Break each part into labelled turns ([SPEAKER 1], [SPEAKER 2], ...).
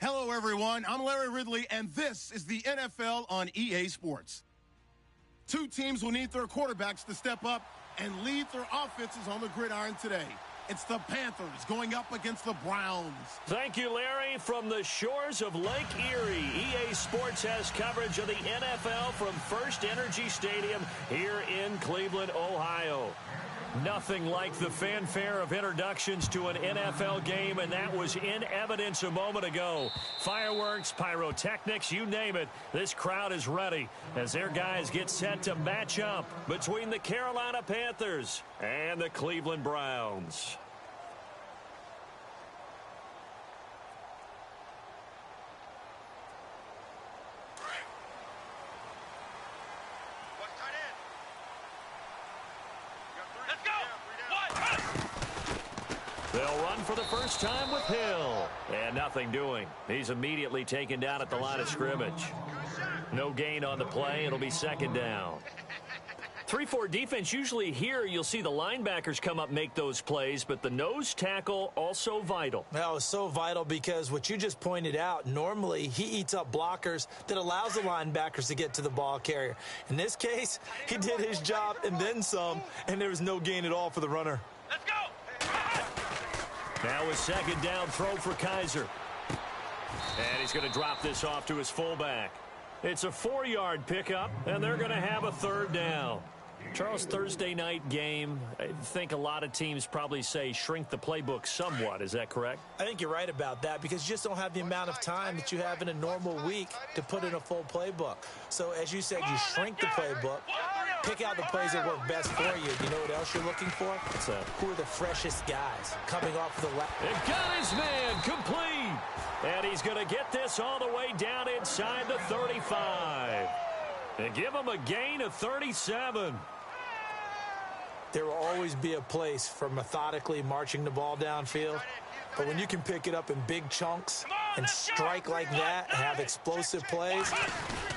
[SPEAKER 1] Hello, everyone. I'm Larry Ridley, and this is the NFL on EA Sports. Two teams will need their quarterbacks to step up and lead their offenses on the gridiron today. It's the Panthers going up against the Browns.
[SPEAKER 2] Thank you, Larry. From the shores of Lake Erie, EA Sports has coverage of the NFL from First Energy Stadium here in Cleveland, Ohio. Nothing like the fanfare of introductions to an NFL game, and that was in evidence a moment ago. Fireworks, pyrotechnics, you name it. This crowd is ready as their guys get set to match up between the Carolina Panthers and the Cleveland Browns. They'll run for the first time with Hill. And nothing doing. He's immediately taken down at the line of scrimmage. No gain on the play. It'll be second down. 3-4 defense, usually here you'll see the linebackers come up make those plays, but the nose tackle also vital.
[SPEAKER 3] Well, it's so vital because what you just pointed out, normally he eats up blockers that allows the linebackers to get to the ball carrier. In this case, he did his job and then some, and there was no gain at all for the runner.
[SPEAKER 4] Let's go!
[SPEAKER 2] Now a second down throw for Kaiser. And he's going to drop this off to his fullback. It's a 4-yard pickup, and they're going to have a third down. Charles, Thursday night game, I think a lot of teams probably say shrink the playbook somewhat. Is that correct?
[SPEAKER 3] I think you're right about that because you just don't have the amount of time that you have in a normal week to put in a full playbook. So as you said, you shrink the playbook, pick out the plays that work best for you. You know what else you're looking for? Who are the freshest guys coming off the left?
[SPEAKER 2] They've got his man complete. And he's going to get this all the way down inside the 35. And give him a gain of 37.
[SPEAKER 3] There will always be a place for methodically marching the ball downfield. But when you can pick it up in big chunks and strike like that and have explosive plays,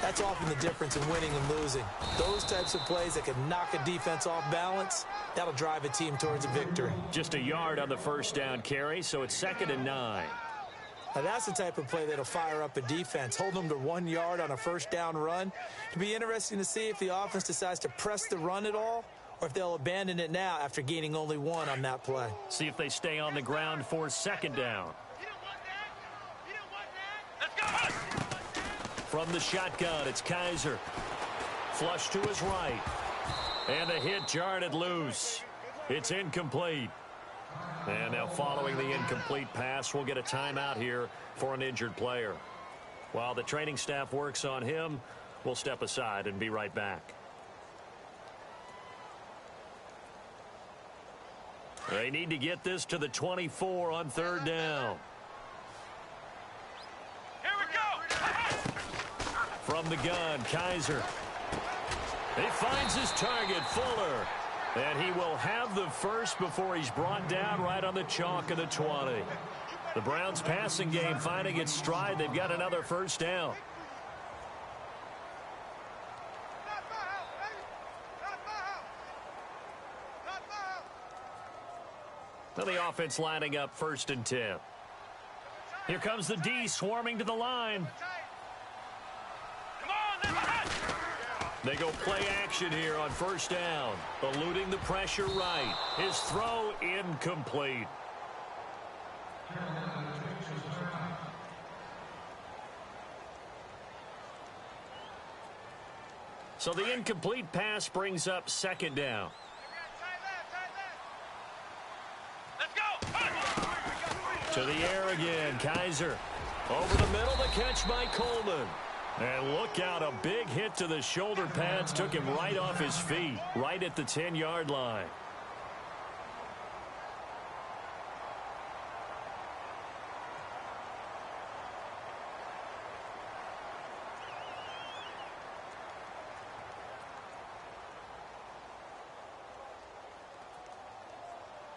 [SPEAKER 3] that's often the difference in winning and losing. Those types of plays that can knock a defense off balance, that'll drive a team towards a victory.
[SPEAKER 2] Just a yard on the first down carry, so it's 2nd and 9.
[SPEAKER 3] Now that's the type of play that'll fire up a defense, hold them to 1 yard on a first down run. It'll be interesting to see if the offense decides to press the run at all, or if they'll abandon it now after gaining only 1 on that play.
[SPEAKER 2] See if they stay on the ground for second down.
[SPEAKER 4] Let's go!
[SPEAKER 2] From the shotgun, it's Kaiser. Flush to his right. And a hit jarred loose. It's incomplete. And now following the incomplete pass, we'll get a timeout here for an injured player. While the training staff works on him, we'll step aside and be right back. They need to get this to the 24 on third down.
[SPEAKER 4] Here we go!
[SPEAKER 2] From the gun, Kaiser. He finds his target, Fuller. And he will have the first before he's brought down right on the chalk of the 20. The Browns passing game finding its stride. They've got another first down. Now the offense lining up 1st and 10. Here comes the D swarming to the line. They go play action here on first down. Eluding the pressure right. His throw incomplete. So the incomplete pass brings up second down. To the air again, Kaiser. Over the middle, the catch by Coleman. And look out, a big hit to the shoulder pads took him right off his feet, right at the 10-yard line.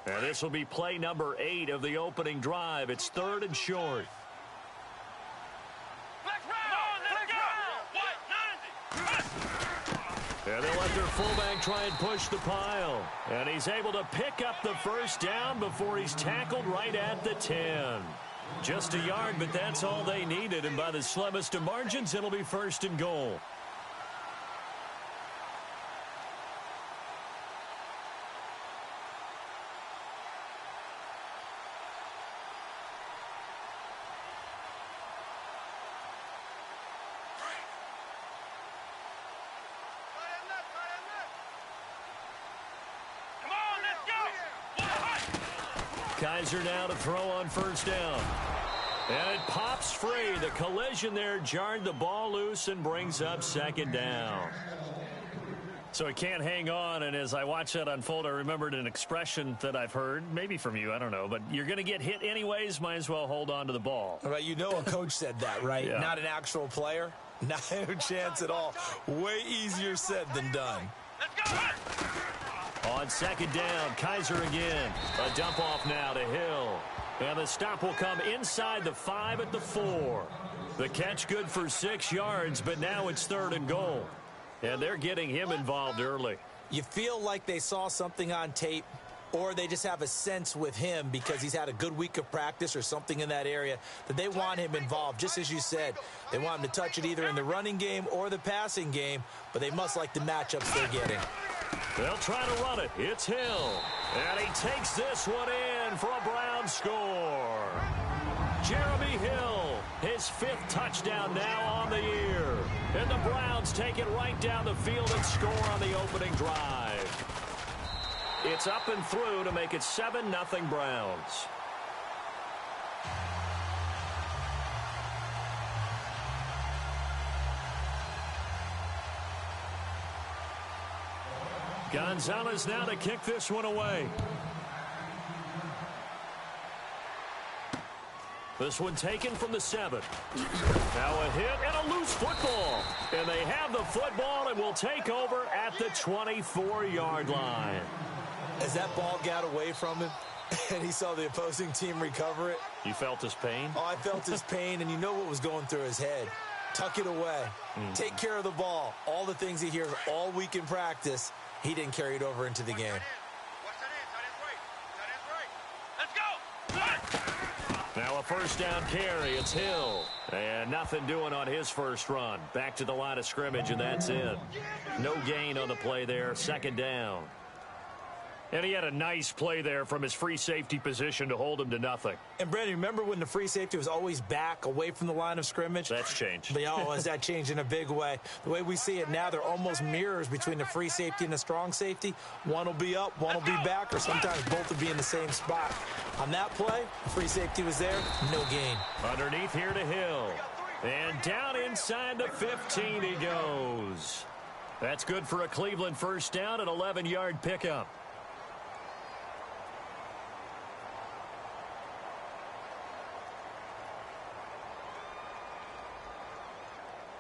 [SPEAKER 2] And this will be play number 8 of the opening drive. It's 3rd and short. And they'll let their fullback try and push the pile. And he's able to pick up the first down before he's tackled right at the 10. Just a yard, but that's all they needed, and by the slimmest of margins, it'll be 1st and goal. Kaiser now to throw on 1st down. And it pops free. The collision there jarred the ball loose and brings up 2nd down. So he can't hang on, and as I watched that unfold, I remembered an expression that I've heard, maybe from you, I don't know, but you're going to get hit anyways, might as well hold on to the ball.
[SPEAKER 3] Right, you know a coach said that, right?
[SPEAKER 2] Yeah.
[SPEAKER 3] Not an actual player. Not a chance at all. Way easier said than done.
[SPEAKER 4] Let's go!
[SPEAKER 2] On 2nd down, Kaiser again. A dump off now to Hill. And the stop will come inside the 5 at the 4. The catch good for 6 yards, but now it's 3rd and goal. And they're getting him involved early.
[SPEAKER 3] You feel like they saw something on tape, or they just have a sense with him because he's had a good week of practice or something in that area that they want him involved. Just as you said, they want him to touch it either in the running game or the passing game, but they must like the matchups they're getting.
[SPEAKER 2] They'll try to run it. It's Hill. And he takes this one in for a Brown score. Jeremy Hill, his 5th touchdown now on the year. And the Browns take it right down the field and score on the opening drive. It's up and through to make it 7-0 Browns. Gonzalez now to kick this one away. This one taken from the 7. Now a hit and a loose football. And they have the football and will take over at the 24-yard line.
[SPEAKER 3] As that ball got away from him and he saw the opposing team recover it.
[SPEAKER 2] You felt his pain?
[SPEAKER 3] Oh, I felt his pain, and you know what was going through his head. Tuck it away. Take care of the ball. All the things he hears all week in practice, he didn't carry it over into the game.
[SPEAKER 2] Now a 1st down carry. It's Hill. And nothing doing on his first run. Back to the line of scrimmage, and that's it. No gain on the play there. 2nd down. And he had a nice play there from his free safety position to hold him to nothing.
[SPEAKER 3] And, Brandon, remember when the free safety was always back away from the line of scrimmage?
[SPEAKER 2] That's changed.
[SPEAKER 3] But, oh, has that changed in a big way? The way we see it now, they're almost mirrors between the free safety and the strong safety. One will be up, one will be back, or sometimes both will be in the same spot. On that play, the free safety was there, no gain.
[SPEAKER 2] Underneath here to Hill. And down inside the 15 he goes. That's good for a Cleveland 1st down, an 11-yard pickup.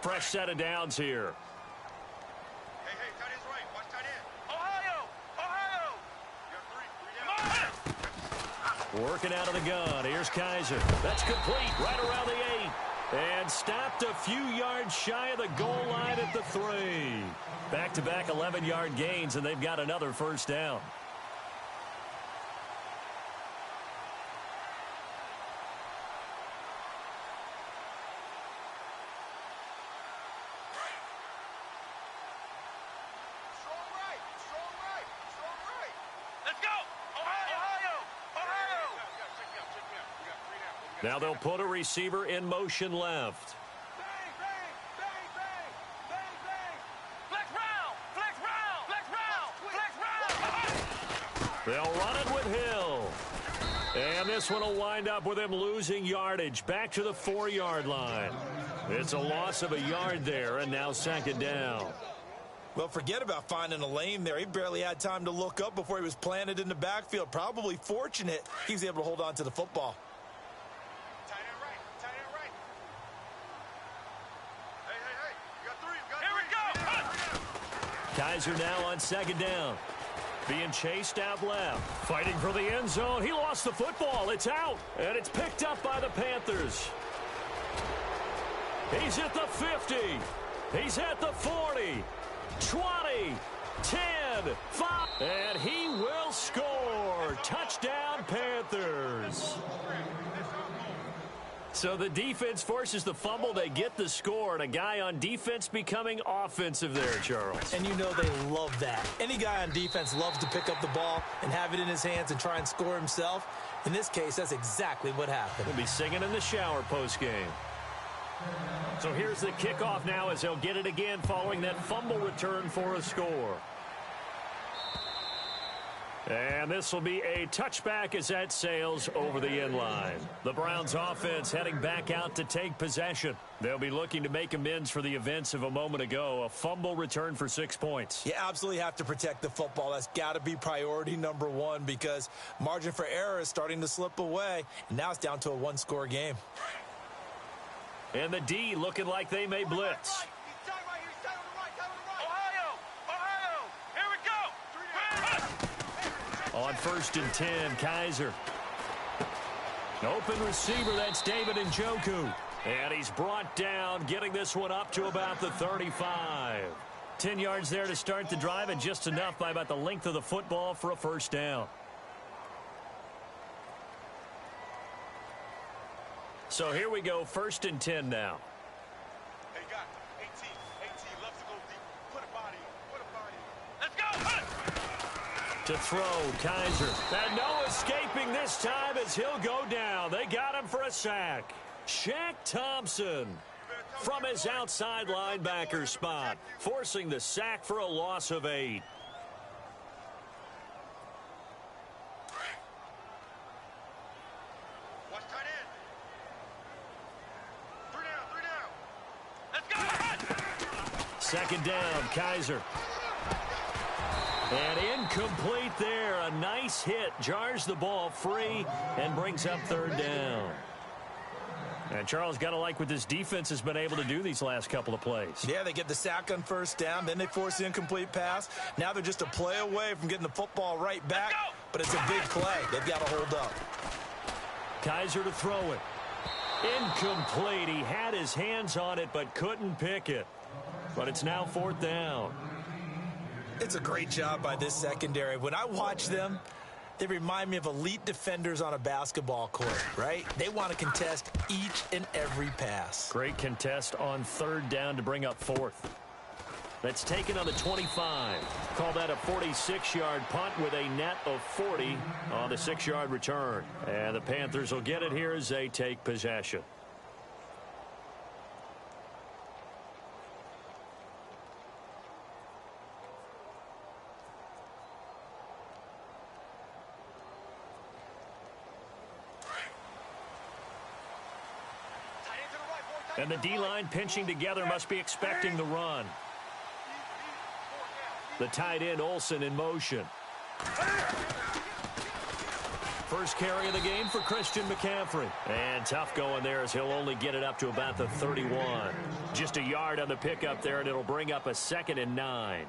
[SPEAKER 2] Fresh set of downs here.
[SPEAKER 4] Hey, tight end's right. Watch tight end. Ohio!
[SPEAKER 2] Working out of the gun. Here's Kaiser. That's complete right around the 8. And stopped a few yards shy of the goal line at the 3. Back-to-back 11-yard gains, and they've got another 1st down. Now they'll put a receiver in motion left. They'll run it with Hill. And this one will wind up with him losing yardage back to the 4-yard line. It's a loss of a yard there, and now 2nd down.
[SPEAKER 3] Well, forget about finding a lane there. He barely had time to look up before he was planted in the backfield. Probably fortunate he was able to hold on to the football.
[SPEAKER 2] Kaiser now on 2nd down. Being chased out left. Fighting for the end zone. He lost the football. It's out. And it's picked up by the Panthers. He's at the 50. He's at the 40. 20. 10. 5. And he will score. Touchdown, Panthers. So the defense forces the fumble. They get the score, and a guy on defense becoming offensive there, Charles.
[SPEAKER 3] And you know they love that. Any guy on defense loves to pick up the ball and have it in his hands and try and score himself. In this case, that's exactly what happened.
[SPEAKER 2] He'll be singing in the shower post-game. So here's the kickoff now as they'll get it again following that fumble return for a score. And this will be a touchback as that sails over the end line. The Browns offense heading back out to take possession. They'll be looking to make amends for the events of a moment ago. A fumble return for 6 points.
[SPEAKER 3] You absolutely have to protect the football. That's got to be priority number one because margin for error is starting to slip away. And now it's down to a one-score game.
[SPEAKER 2] And the D looking like they may blitz. On 1st and 10, Kaiser. An open receiver, that's David Njoku. And he's brought down, getting this one up to about the 35. 10 yards there to start the drive, and just enough by about the length of the football for a first down. So here we go, 1st and 10 now.
[SPEAKER 4] Hey, got 18, loves to go deep. Put a body on, Let's go!
[SPEAKER 2] To throw, Kaiser. And no escaping this time as he'll go down. They got him for a sack. Shaq Thompson from his outside linebacker spot, forcing the sack for a loss of 8.
[SPEAKER 4] Watch tight end. 3 down. Let's go!
[SPEAKER 2] 2nd down, Kaiser. And incomplete there. A nice hit. Jars the ball free and brings up 3rd down. And Charles, got to like what this defense has been able to do these last couple of plays.
[SPEAKER 3] Yeah, they get the sack on 1st down, then they force the incomplete pass. Now they're just a play away from getting the football right back, but it's a big play. They've got to hold up.
[SPEAKER 2] Kaiser to throw it. Incomplete. He had his hands on it but couldn't pick it. But it's now 4th down.
[SPEAKER 3] It's a great job by this secondary. When I watch them, they remind me of elite defenders on a basketball court, right? They want to contest each and every pass.
[SPEAKER 2] Great contest on 3rd down to bring up 4th. That's taken on the 25. Call that a 46-yard punt with a net of 40 on the 6-yard return. And the Panthers will get it here as they take possession. And the D-line pinching together must be expecting the run. The tight end, Olsen, in motion. First carry of the game for Christian McCaffrey. And tough going there as he'll only get it up to about the 31. Just a yard on the pickup there, and it'll bring up a 2nd and 9.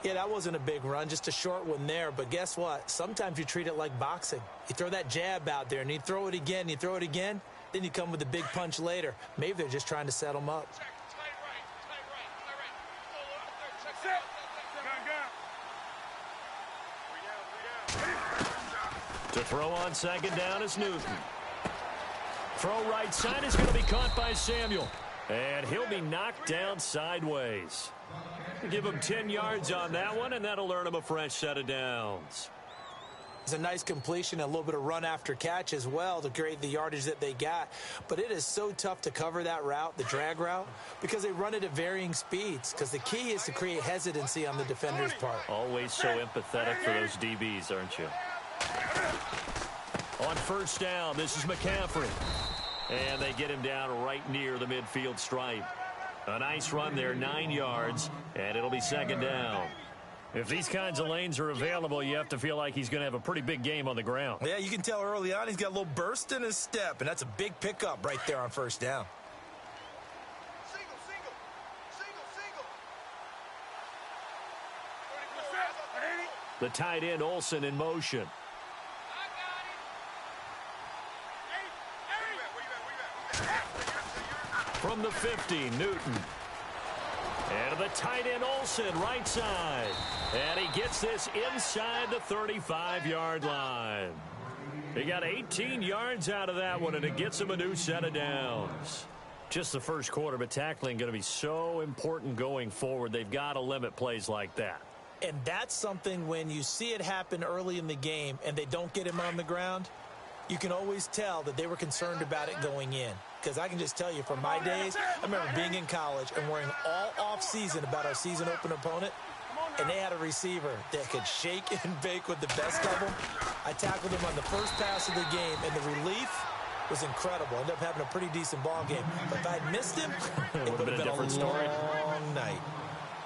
[SPEAKER 3] Yeah, that wasn't a big run, just a short one there. But guess what? Sometimes you treat it like boxing. You throw that jab out there, and you throw it again, then you come with a big punch later. Maybe they're just trying to set them up.
[SPEAKER 2] To throw on 2nd down is Newton. Throw right side is going to be caught by Samuel. And he'll be knocked down sideways. Give him 10 yards on that one, and that'll earn him a fresh set of downs.
[SPEAKER 3] It's a nice completion, a little bit of run after catch as well to create the yardage that they got. But it is so tough to cover that route, the drag route, because they run it at varying speeds. Because the key is to create hesitancy on the defender's part.
[SPEAKER 2] Always so empathetic for those DBs, aren't you? On 1st down, this is McCaffrey. And they get him down right near the midfield stripe. A nice run there, 9 yards, and it'll be 2nd down. If these kinds of lanes are available, you have to feel like he's going to have a pretty big game on the ground.
[SPEAKER 3] Yeah, you can tell early on he's got a little burst in his step, and that's a big pickup right there on 1st down.
[SPEAKER 2] The tight end, Olsen, in motion. From the 50, Newton. And the tight end, Olsen, right side. And he gets this inside the 35-yard line. He got 18 yards out of that one, and it gets him a new set of downs. Just the first quarter, but tackling going to be so important going forward. They've got to limit plays like that.
[SPEAKER 3] And that's something when you see it happen early in the game and they don't get him on the ground, you can always tell that they were concerned about it going in. Because I can just tell you from my days, I remember being in college and worrying all off-season about our season open opponent, and they had a receiver that could shake and bake with the best of them. I tackled him on the first pass of the game, and the relief was incredible. Ended up having a pretty decent ball game. But if I'd missed him, it would have been a different story. Long night.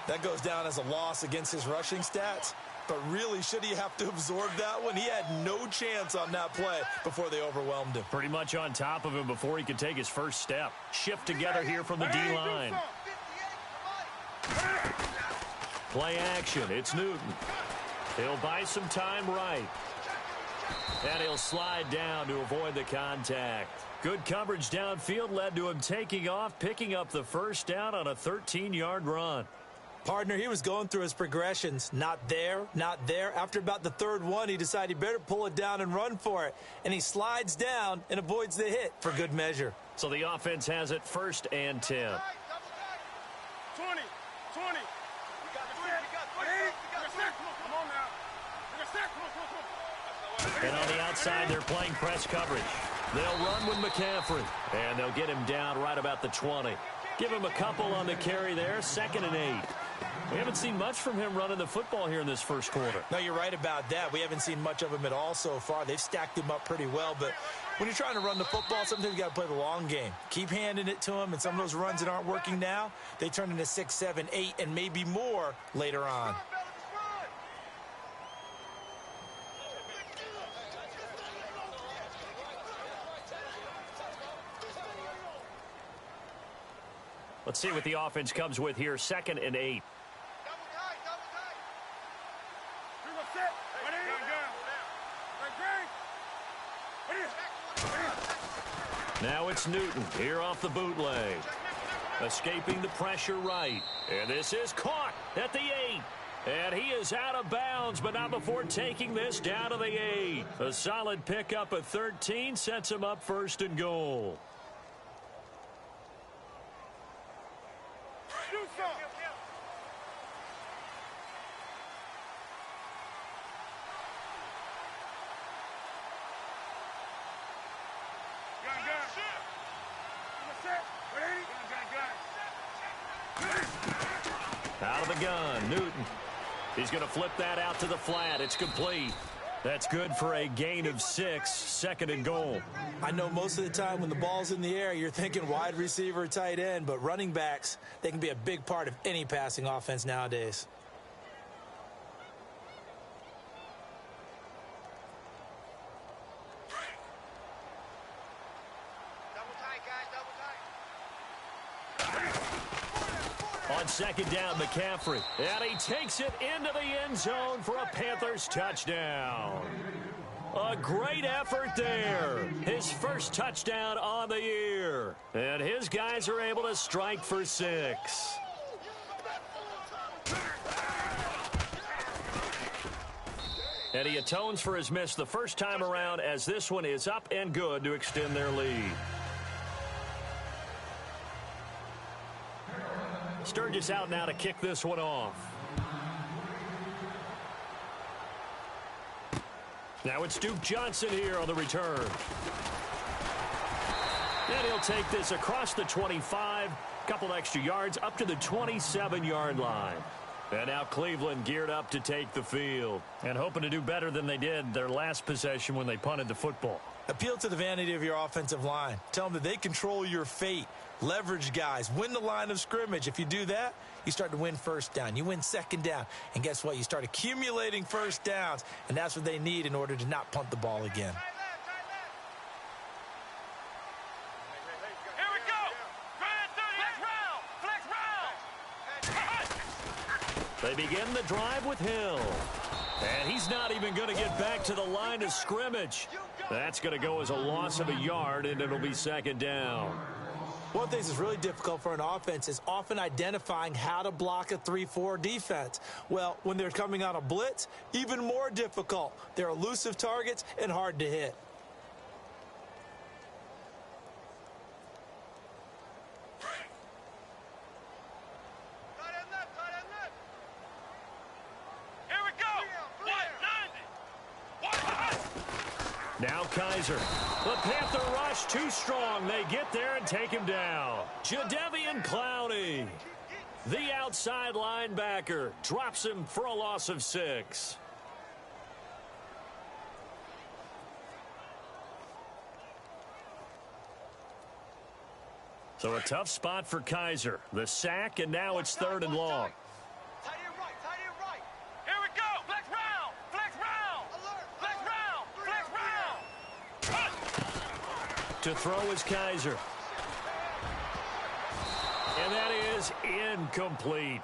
[SPEAKER 3] That goes down as a loss against his rushing stats. But really, should he have to absorb that one? He had no chance on that play before they overwhelmed him.
[SPEAKER 2] Pretty much on top of him before he could take his first step. Shift together here from the D-line. Play action. It's Newton. He'll buy some time right. And he'll slide down to avoid the contact. Good coverage downfield led to him taking off, picking up the first down on a 13-yard run.
[SPEAKER 3] Partner, he was going through his progressions. Not there, not there. After about the third one, he decided he better pull it down and run for it. And he slides down and avoids the hit for good measure.
[SPEAKER 2] So the offense has it 1st and 10.
[SPEAKER 4] 20. Come on now.
[SPEAKER 2] And on the outside, they're playing press coverage. They'll run with McCaffrey, and they'll get him down right about the 20. Give him a couple on the carry there, 2nd and 8. We haven't seen much from him running the football here in this first quarter.
[SPEAKER 3] No, you're right about that. We haven't seen much of him at all so far. They've stacked him up pretty well, but when you're trying to run the football, sometimes you got to play the long game. Keep handing it to him, and some of those runs that aren't working now, they turn into 6, 7, 8, and maybe more later on.
[SPEAKER 2] Let's see what the offense comes with here, 2nd and 8. Now it's Newton here off the bootleg. Escaping the pressure right. And this is caught at the 8. And he is out of bounds, but not before taking this down to the 8. A solid pickup at 13 sets him up 1st and goal. Out of the gun, Newton. He's going to flip that out to the flat. It's complete. That's good for a gain of 6, 2nd and goal.
[SPEAKER 3] I know most of the time when the ball's in the air, you're thinking wide receiver, tight end, but running backs, they can be a big part of any passing offense nowadays.
[SPEAKER 2] On 2nd down, McCaffrey. And he takes it into the end zone for a Panthers touchdown. A great effort there. His first touchdown on the year. And his guys are able to strike for 6. And he atones for his miss the first time around, as this one is up and good to extend their lead. Sturgis out now to kick this one off. Now it's Duke Johnson here on the return. And he'll take this across the 25, couple extra yards up to the 27-yard line. And now Cleveland geared up to take the field and hoping to do better than they did their last possession when they punted the football.
[SPEAKER 3] Appeal to the vanity of your offensive line. Tell them that they control your fate. Leverage guys. Win the line of scrimmage. If you do that, you start to win 1st down. You win 2nd down. And guess what? You start accumulating 1st downs. And that's what they need in order to not punt the ball again.
[SPEAKER 4] Here we go. Flex round.
[SPEAKER 2] They begin the drive with Hill. And he's not even going to get back to the line of scrimmage. That's going to go as a loss of a yard, and it'll be 2nd down.
[SPEAKER 3] One thing that's really difficult for an offense is often identifying how to block a 3-4 defense. Well, when they're coming on a blitz, even more difficult. They're elusive targets and hard to hit.
[SPEAKER 2] Now Kaiser. The Panther rush too strong. They get there and take him down. Jadeveon Clowney, the outside linebacker, drops him for a loss of 6. So a tough spot for Kaiser. The sack, and now it's 3rd and long.
[SPEAKER 4] Tight end right, tight end right. Here we go. Flex round, flex round. Alert, flex round, flex round.
[SPEAKER 2] To throw is Kaiser. And that is incomplete.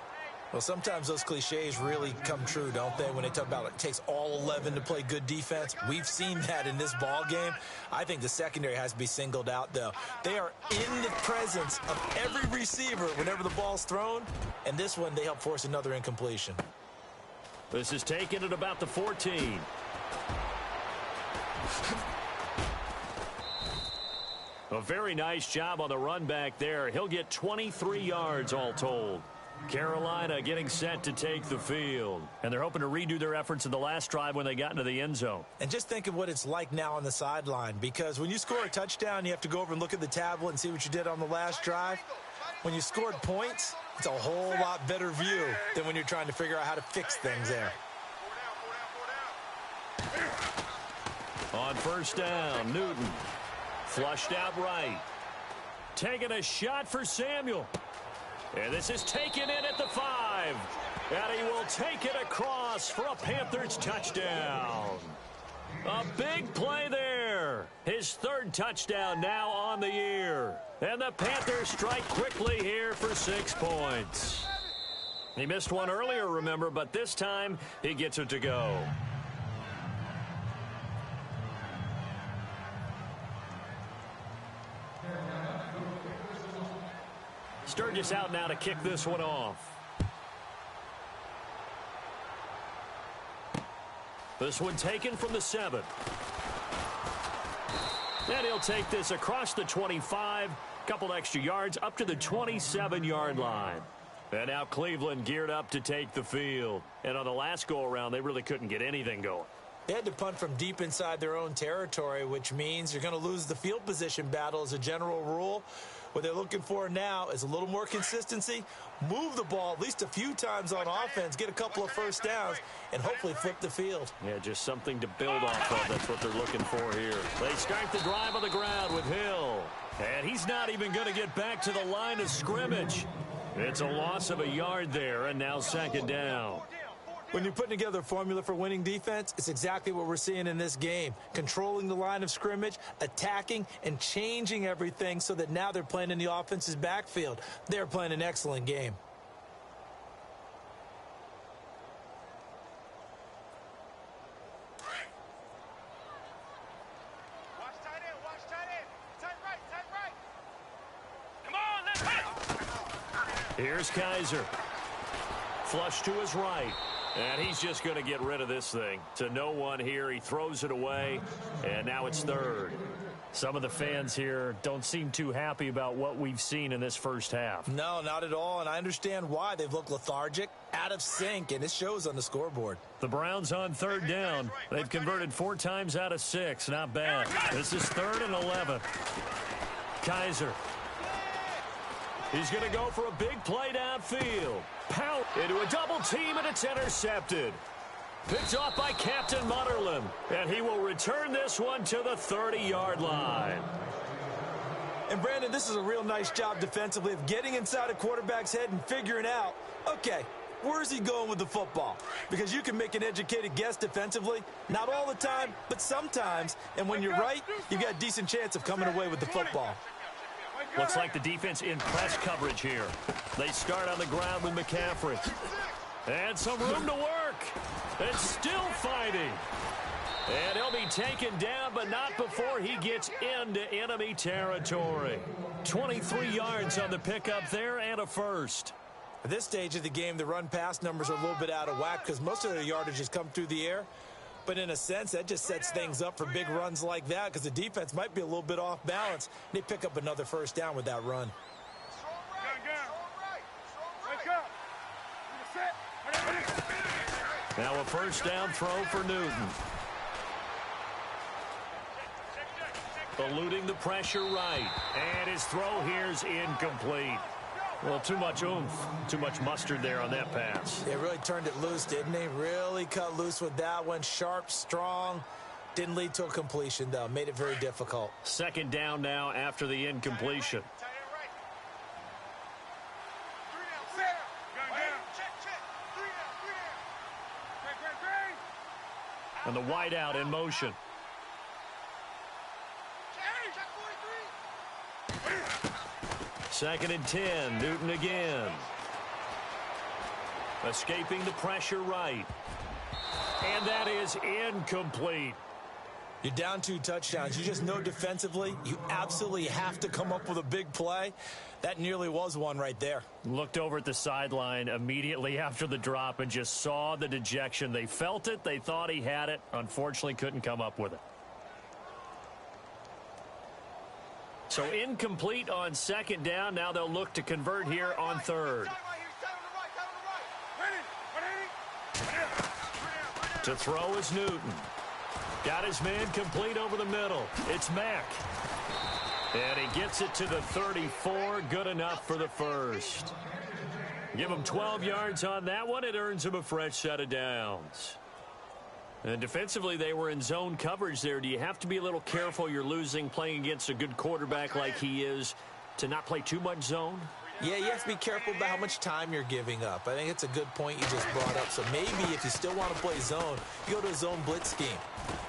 [SPEAKER 3] Well, sometimes those cliches really come true, don't they? When they talk about it takes all 11 to play good defense. We've seen that in this ball game. I think the secondary has to be singled out, though. They are in the presence of every receiver whenever the ball's thrown. And this one, they help force another incompletion.
[SPEAKER 2] This is taken at about the 14. A very nice job on the run back there. He'll get 23 yards all told. Carolina getting set to take the field. And they're hoping to redo their efforts in the last drive when they got into the end zone.
[SPEAKER 3] And just think of what it's like now on the sideline, because when you score a touchdown, you have to go over and look at the tablet and see what you did on the last drive. When you scored points, it's a whole lot better view than when you're trying to figure out how to fix things there.
[SPEAKER 2] On 1st down, Newton. Flushed out right. Taking a shot for Samuel. And this is taken in at the 5. And he will take it across for a Panthers touchdown. A big play there. His 3rd touchdown now on the year. And the Panthers strike quickly here for 6 points. He missed one earlier, remember, but this time he gets it to go. Sturgis out now to kick this one off. This one taken from the 7. And he'll take this across the 25. Couple extra yards up to the 27-yard line. And now Cleveland geared up to take the field. And on the last go-around, they really couldn't get anything going.
[SPEAKER 3] They had to punt from deep inside their own territory, which means you're going to lose the field position battle as a general rule. What they're looking for now is a little more consistency, move the ball at least a few times on offense, get a couple of first downs, and hopefully flip the field.
[SPEAKER 2] Yeah, just something to build off of. That's what they're looking for here. They start the drive on the ground with Hill. And he's not even going to get back to the line of scrimmage. It's a loss of a yard there, and now 2nd down.
[SPEAKER 3] When you're putting together a formula for winning defense, it's exactly what we're seeing in this game. Controlling the line of scrimmage, attacking, and changing everything so that now they're playing in the offense's backfield. They're playing an excellent game.
[SPEAKER 4] Watch tight end, watch tight end. Tight right. Come on, let's hit.
[SPEAKER 2] Here's Kaiser. Flush to his right. And he's just going to get rid of this thing. To no one here. He throws it away. And now it's 3rd. Some of the fans here don't seem too happy about what we've seen in this first half.
[SPEAKER 3] No, not at all. And I understand why. They've looked lethargic, out of sync, and it shows on the scoreboard.
[SPEAKER 2] The Browns on 3rd down. They've converted 4 times out of 6. Not bad. This is 3rd and 11. Kaiser. He's going to go for a big play downfield. Pound into a double team, and it's intercepted. Picked off by Captain Mutterland. And he will return this one to the 30-yard line.
[SPEAKER 3] And, Brandon, this is a real nice job defensively of getting inside a quarterback's head and figuring out, okay, where's he going with the football? Because you can make an educated guess defensively. Not all the time, but sometimes. And when you're right, you've got a decent chance of coming away with the football.
[SPEAKER 2] Looks like the defense in press coverage here. They start on the ground with McCaffrey. And some room to work. It's still fighting. And he'll be taken down, but not before he gets into enemy territory. 23 yards on the pickup there and a first.
[SPEAKER 3] At this stage of the game, the run-pass numbers are a little bit out of whack because most of their yardage has come through the air. But in a sense, that just sets things up for big runs like that because the defense might be a little bit off balance. They pick up another first down with that run.
[SPEAKER 2] Now a first down throw for Newton. eluding the pressure right. And his throw here's incomplete. Well, too much oomph, too much mustard there on that pass.
[SPEAKER 3] They really turned it loose, didn't they? Really cut loose with that one. Sharp, strong. Didn't lead to a completion, though. Made it very difficult.
[SPEAKER 2] Second down now after the incompletion. And the wideout in motion. Second and 10. Newton again. Escaping the pressure right. And that is incomplete.
[SPEAKER 3] You're down 2 touchdowns. You just know defensively you absolutely have to come up with a big play. That nearly was one right there.
[SPEAKER 2] Looked over at the sideline immediately after the drop and just saw the dejection. They felt it. They thought he had it. Unfortunately, couldn't come up with it. So incomplete on second down. Now they'll look to convert here on third. To throw is Newton. Got his man complete over the middle. It's Mack. And he gets it to the 34. Good enough for the first. Give him 12 yards on that one. It earns him a fresh set of downs. And defensively, they were in zone coverage there. Do you have to be a little careful? You're losing playing against a good quarterback like he is to not play too much zone?
[SPEAKER 3] Yeah, you have to be careful about how much time you're giving up. I think it's a good point you just brought up. So maybe if you still want to play zone, you go to a zone blitz scheme.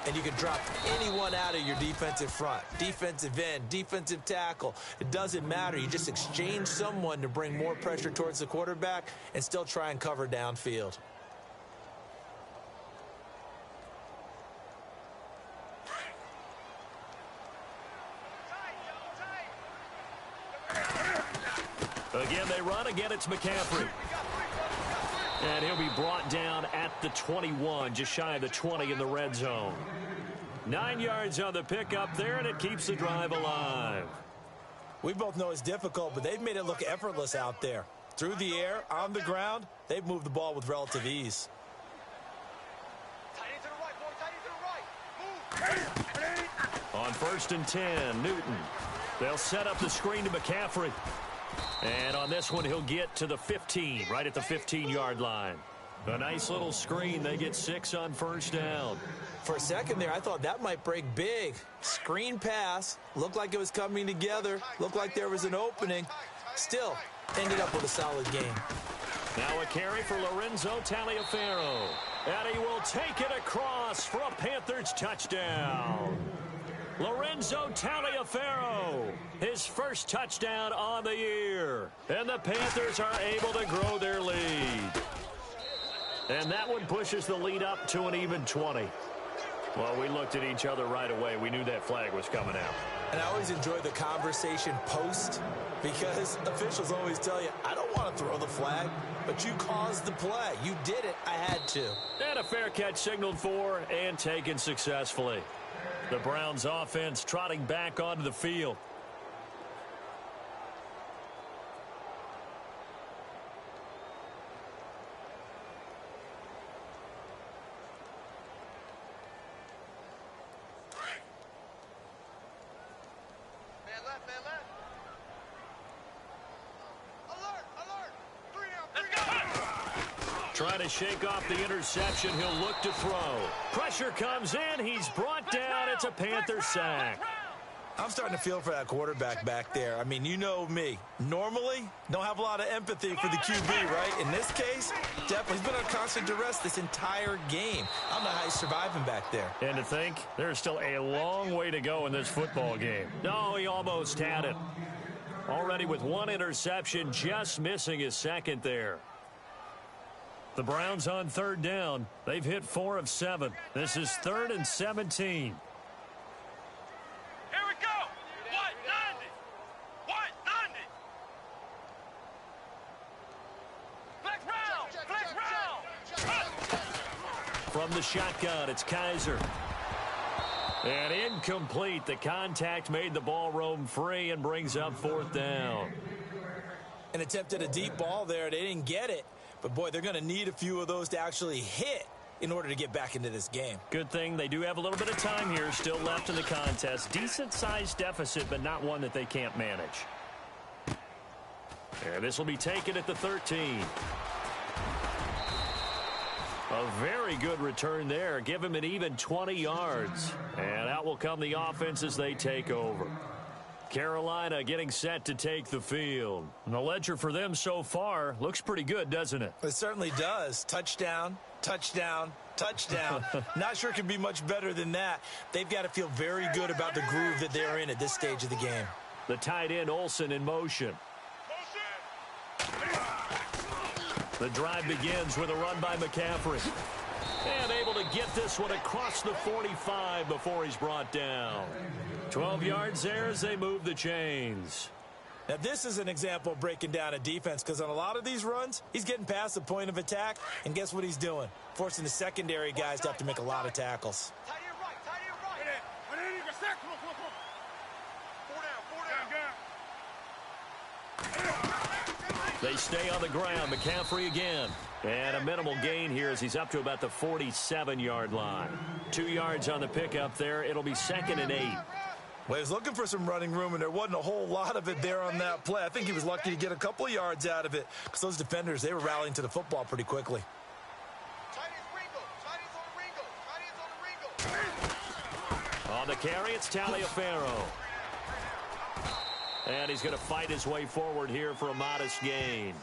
[SPEAKER 3] And you can drop anyone out of your defensive front. Defensive end, defensive tackle. It doesn't matter. You just exchange someone to bring more pressure towards the quarterback and still try and cover downfield.
[SPEAKER 2] Again, they run. Again, it's McCaffrey. And he'll be brought down at the 21, just shy of the 20 in the red zone. 9 yards on the pickup there, and it keeps the drive alive.
[SPEAKER 3] We both know it's difficult, but they've made it look effortless out there. Through the air, on the ground, they've moved the ball with relative ease.
[SPEAKER 2] On first and 10, Newton. They'll set up the screen to McCaffrey. And on this one, he'll get to the 15, right at the 15-yard line. A nice little screen. They get 6 on first down.
[SPEAKER 3] For a second there, I thought that might break big. Screen pass. Looked like it was coming together. Looked like there was an opening. Still, ended up with a solid game.
[SPEAKER 2] Now a carry for Lorenzo Taliaferro. And he will take it across for a Panthers touchdown. Lorenzo Taliaferro, his first touchdown on the year. And the Panthers are able to grow their lead. And that one pushes the lead up to an even 20. Well, we looked at each other right away. We knew that flag was coming out.
[SPEAKER 3] And I always enjoy the conversation post because officials always tell you, I don't want to throw the flag, but you caused the play. You did it. I had to.
[SPEAKER 2] And a fair catch signaled for and taken successfully. The Browns offense trotting back onto the field.
[SPEAKER 4] Man left, man left. Alert, alert. 3 down, 3 down.
[SPEAKER 2] Trying to shake off the interception. He'll look to throw. Pressure comes in. He's brought down. It's a Panther sack.
[SPEAKER 3] I'm starting to feel for that quarterback back there. I mean, you know me. Normally, don't have a lot of empathy for the QB, right? In this case, definitely. He's been on constant duress this entire game. I don't know how he's surviving back there.
[SPEAKER 2] And to think, there's still a long way to go in this football game. No, he almost had it. Already with 1 interception, just missing his second there. The Browns on third down. They've hit 4 of 7. This is 3rd and 17.
[SPEAKER 4] Here we go. 190. 190. Flex round. Flex round.
[SPEAKER 2] From the shotgun, it's Kaiser. And incomplete. The contact made the ball roam free and brings up 4th down.
[SPEAKER 3] An attempt at a deep ball there. They didn't get it. But, boy, they're going to need a few of those to actually hit in order to get back into this game.
[SPEAKER 2] Good thing they do have a little bit of time here still left in the contest. Decent-sized deficit, but not one that they can't manage. And this will be taken at the 13. A very good return there. Give him an even 20 yards. And out will come the offense as they take over. Carolina getting set to take the field. And the ledger for them so far looks pretty good, doesn't it?
[SPEAKER 3] It certainly does. Touchdown, touchdown, touchdown. Not sure it could be much better than that. They've got to feel very good about the groove that they're in at this stage of the game.
[SPEAKER 2] The tight end Olsen in motion. The drive begins with a run by McCaffrey. And able to get this one across the 45 before he's brought down. 12 yards there as they move the chains.
[SPEAKER 3] Now, this is an example of breaking down a defense, because on a lot of these runs, he's getting past the point of attack, and guess what he's doing? Forcing the secondary guys to have to make a lot of tackles.
[SPEAKER 2] They stay on the ground. McCaffrey again. And a minimal gain here as he's up to about the 47-yard line. 2 yards on the pickup there. It'll be 2nd and 8.
[SPEAKER 3] Well, he was looking for some running room, and there wasn't a whole lot of it there on that play. I think he was lucky to get a couple of yards out of it, because those defenders, they were rallying to the football pretty quickly.
[SPEAKER 2] On the carry, it's Taliaferro. And he's going to fight his way forward here for a modest gain.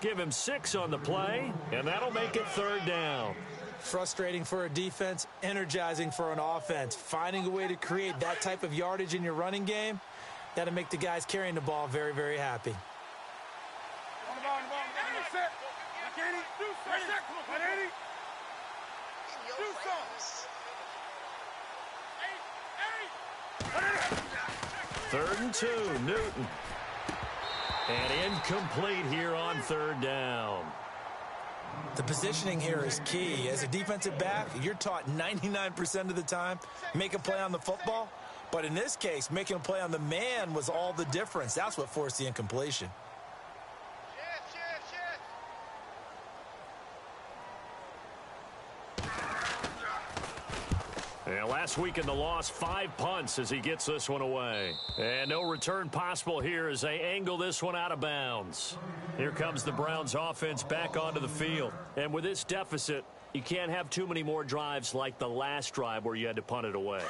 [SPEAKER 2] Give him 6 on the play, and that'll make it 3rd down.
[SPEAKER 3] Frustrating for a defense, energizing for an offense. Finding a way to create that type of yardage in your running game, that'll make the guys carrying the ball very, very happy.
[SPEAKER 2] Third and 2, Newton. And incomplete here on 3rd down.
[SPEAKER 3] The positioning here is key. As a defensive back, you're taught 99% of the time, make a play on the football. But in this case, making a play on the man was all the difference. That's what forced the incompletion.
[SPEAKER 2] And last week in the loss, 5 punts as he gets this one away. And no return possible here as they angle this one out of bounds. Here comes the Browns offense back onto the field. And with this deficit, you can't have too many more drives like the last drive where you had to punt it away.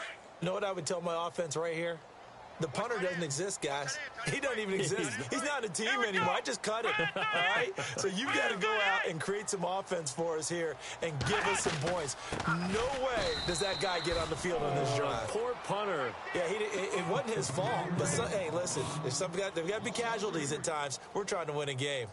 [SPEAKER 3] You know what I would tell my offense right here? The punter doesn't exist, guys. He doesn't even exist. He's not a team anymore. I just cut it, all right? So you've got to go out and create some offense for us here and give us some points. No way does that guy get on the field on this drive.
[SPEAKER 2] Poor punter.
[SPEAKER 3] Yeah, it wasn't his fault. But, hey, listen, there's got to be casualties at times. We're trying to win a game.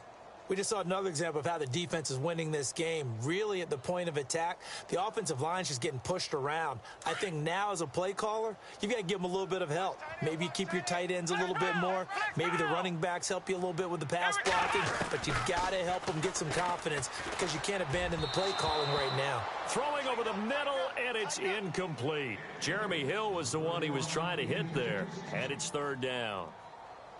[SPEAKER 3] We just saw another example of how the defense is winning this game. Really at the point of attack, the offensive line is just getting pushed around. I think now as a play caller, you've got to give them a little bit of help. Maybe you keep your tight ends a little bit more. Maybe the running backs help you a little bit with the pass blocking. But you've got to help them get some confidence because you can't abandon the play calling right now.
[SPEAKER 2] Throwing over the middle, and it's incomplete. Jeremy Hill was the one he was trying to hit there, and it's 3rd down.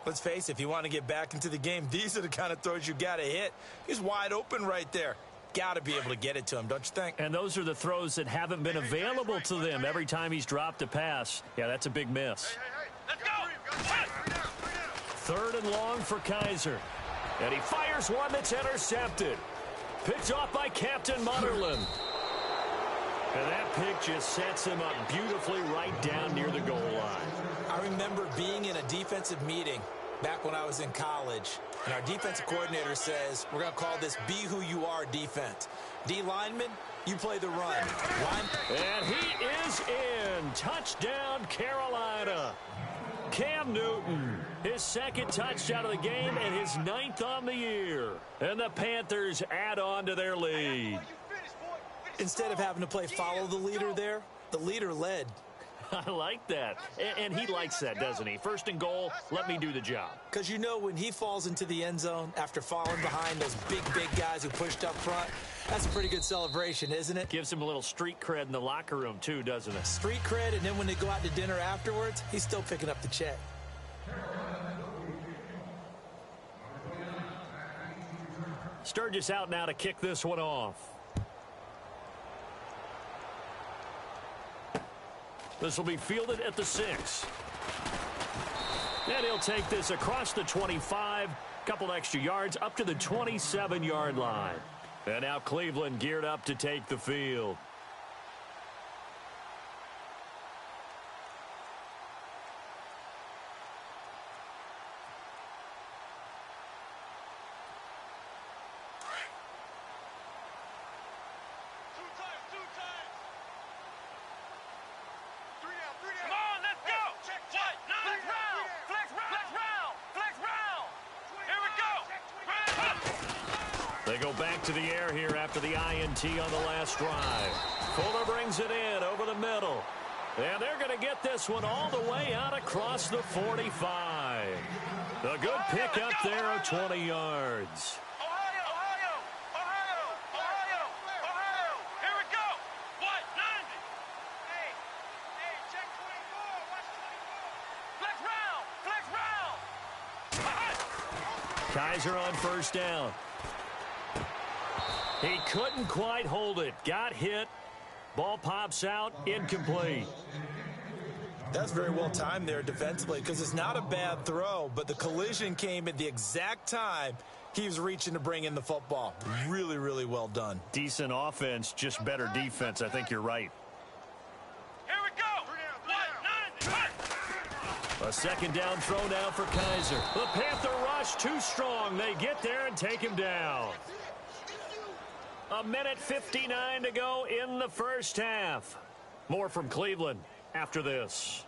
[SPEAKER 3] Let's face it, if you want to get back into the game, these are the kind of throws you got to hit. He's wide open right there. Got to be able to get it to him, don't you think?
[SPEAKER 2] And those are the throws that haven't been available to them every time he's dropped a pass. Yeah, that's a big miss.
[SPEAKER 4] Let's go!
[SPEAKER 2] 3rd and long for Kaiser. And he fires one that's intercepted. Picked off by Captain Mutterland. And that pick just sets him up beautifully right down near the goal line.
[SPEAKER 3] I remember being in a defensive meeting back when I was in college, and our defensive coordinator says, we're going to call this Be Who You Are defense. D lineman, you play the run.
[SPEAKER 2] And he is in. Touchdown, Carolina. Cam Newton, his 2nd touchdown of the game and his 9th on the year. And the Panthers add on to their lead.
[SPEAKER 3] Instead of having to play follow the leader there, the leader led.
[SPEAKER 2] I like that. And he likes that, doesn't he? 1st and goal, let me do the job.
[SPEAKER 3] Because you know when he falls into the end zone after falling behind those big guys who pushed up front, that's a pretty good celebration, isn't it?
[SPEAKER 2] Gives him a little street cred in the locker room, too, doesn't it?
[SPEAKER 3] Street cred, and then when they go out to dinner afterwards, he's still picking up the check.
[SPEAKER 2] Sturgis out now to kick this one off. This will be fielded at the 6. And he'll take this across the 25, couple extra yards up to the 27-yard line. And now Cleveland geared up to take the field. They go back to the air here after the INT on the last drive. Fuller brings it in over the middle. And they're going to get this one all the way out across the 45. A good pickup there of 20 yards.
[SPEAKER 4] Here we go. What? 90. Hey, check 24. Flex round.
[SPEAKER 2] Kaiser on first down. He couldn't quite hold it. Got hit. Ball pops out. Incomplete.
[SPEAKER 3] That's very well timed there defensively because it's not a bad throw, but the collision came at the exact time he was reaching to bring in the football. Really, really well done.
[SPEAKER 2] Decent offense, just better defense. I think you're right.
[SPEAKER 4] Here we go. What? 90.
[SPEAKER 2] A second down throw now for Kaiser. The Panther rush too strong. They get there and take him down. 1:59 to go in the first half. More from Cleveland after this.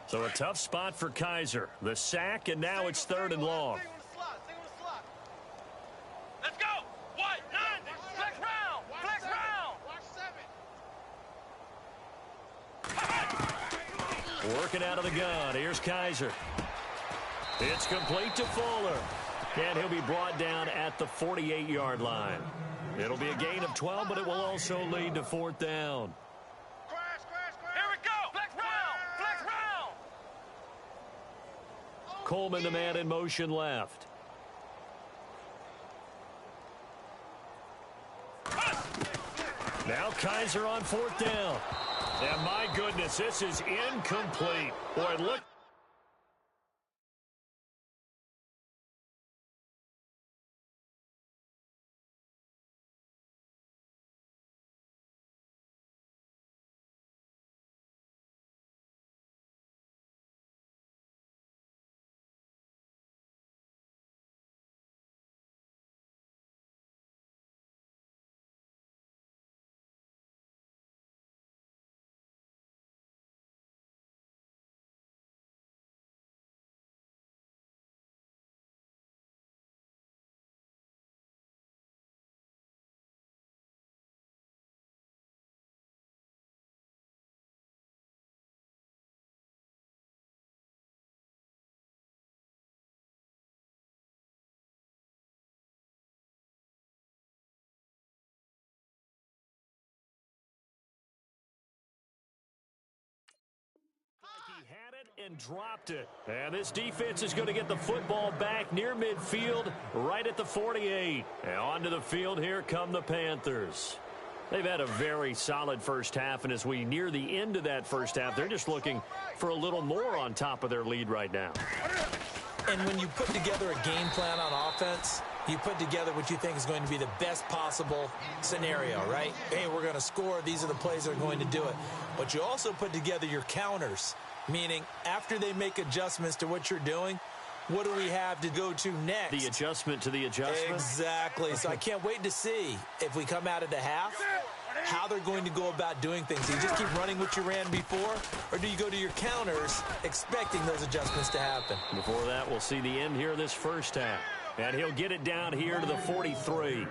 [SPEAKER 2] So a tough spot for Kaiser. The sack, and now it's 3rd and long.
[SPEAKER 4] Let's go. What? 90. Flex round. Flex round.
[SPEAKER 2] Working out of the gun. Here's Kaiser. It's complete to Fuller. And he'll be brought down at the 48-yard line. It'll be a gain of 12, but it will also lead to 4th down.
[SPEAKER 4] Here we go. Flex round.
[SPEAKER 2] Coleman, the man in motion left. Now Kaiser on 4th down. And my goodness, this is incomplete. Boy, look. He had it and dropped it. And this defense is going to get the football back near midfield, right at the 48. And onto the field, here come the Panthers. They've had a very solid first half, and as we near the end of that first half, they're just looking for a little more on top of their lead right now.
[SPEAKER 3] And when you put together a game plan on offense, you put together what you think is going to be the best possible scenario, right? Hey, we're going to score. These are the plays that are going to do it. But you also put together your counters, meaning after they make adjustments to what you're doing, what do we have to go to next?
[SPEAKER 2] The adjustment to the adjustment?
[SPEAKER 3] Exactly. So I can't wait to see if we come out of the half, how they're going to go about doing things. Do you just keep running what you ran before, or do you go to your counters expecting those adjustments to happen?
[SPEAKER 2] Before that, we'll see the end here of this first half. And he'll get it down here to the 43.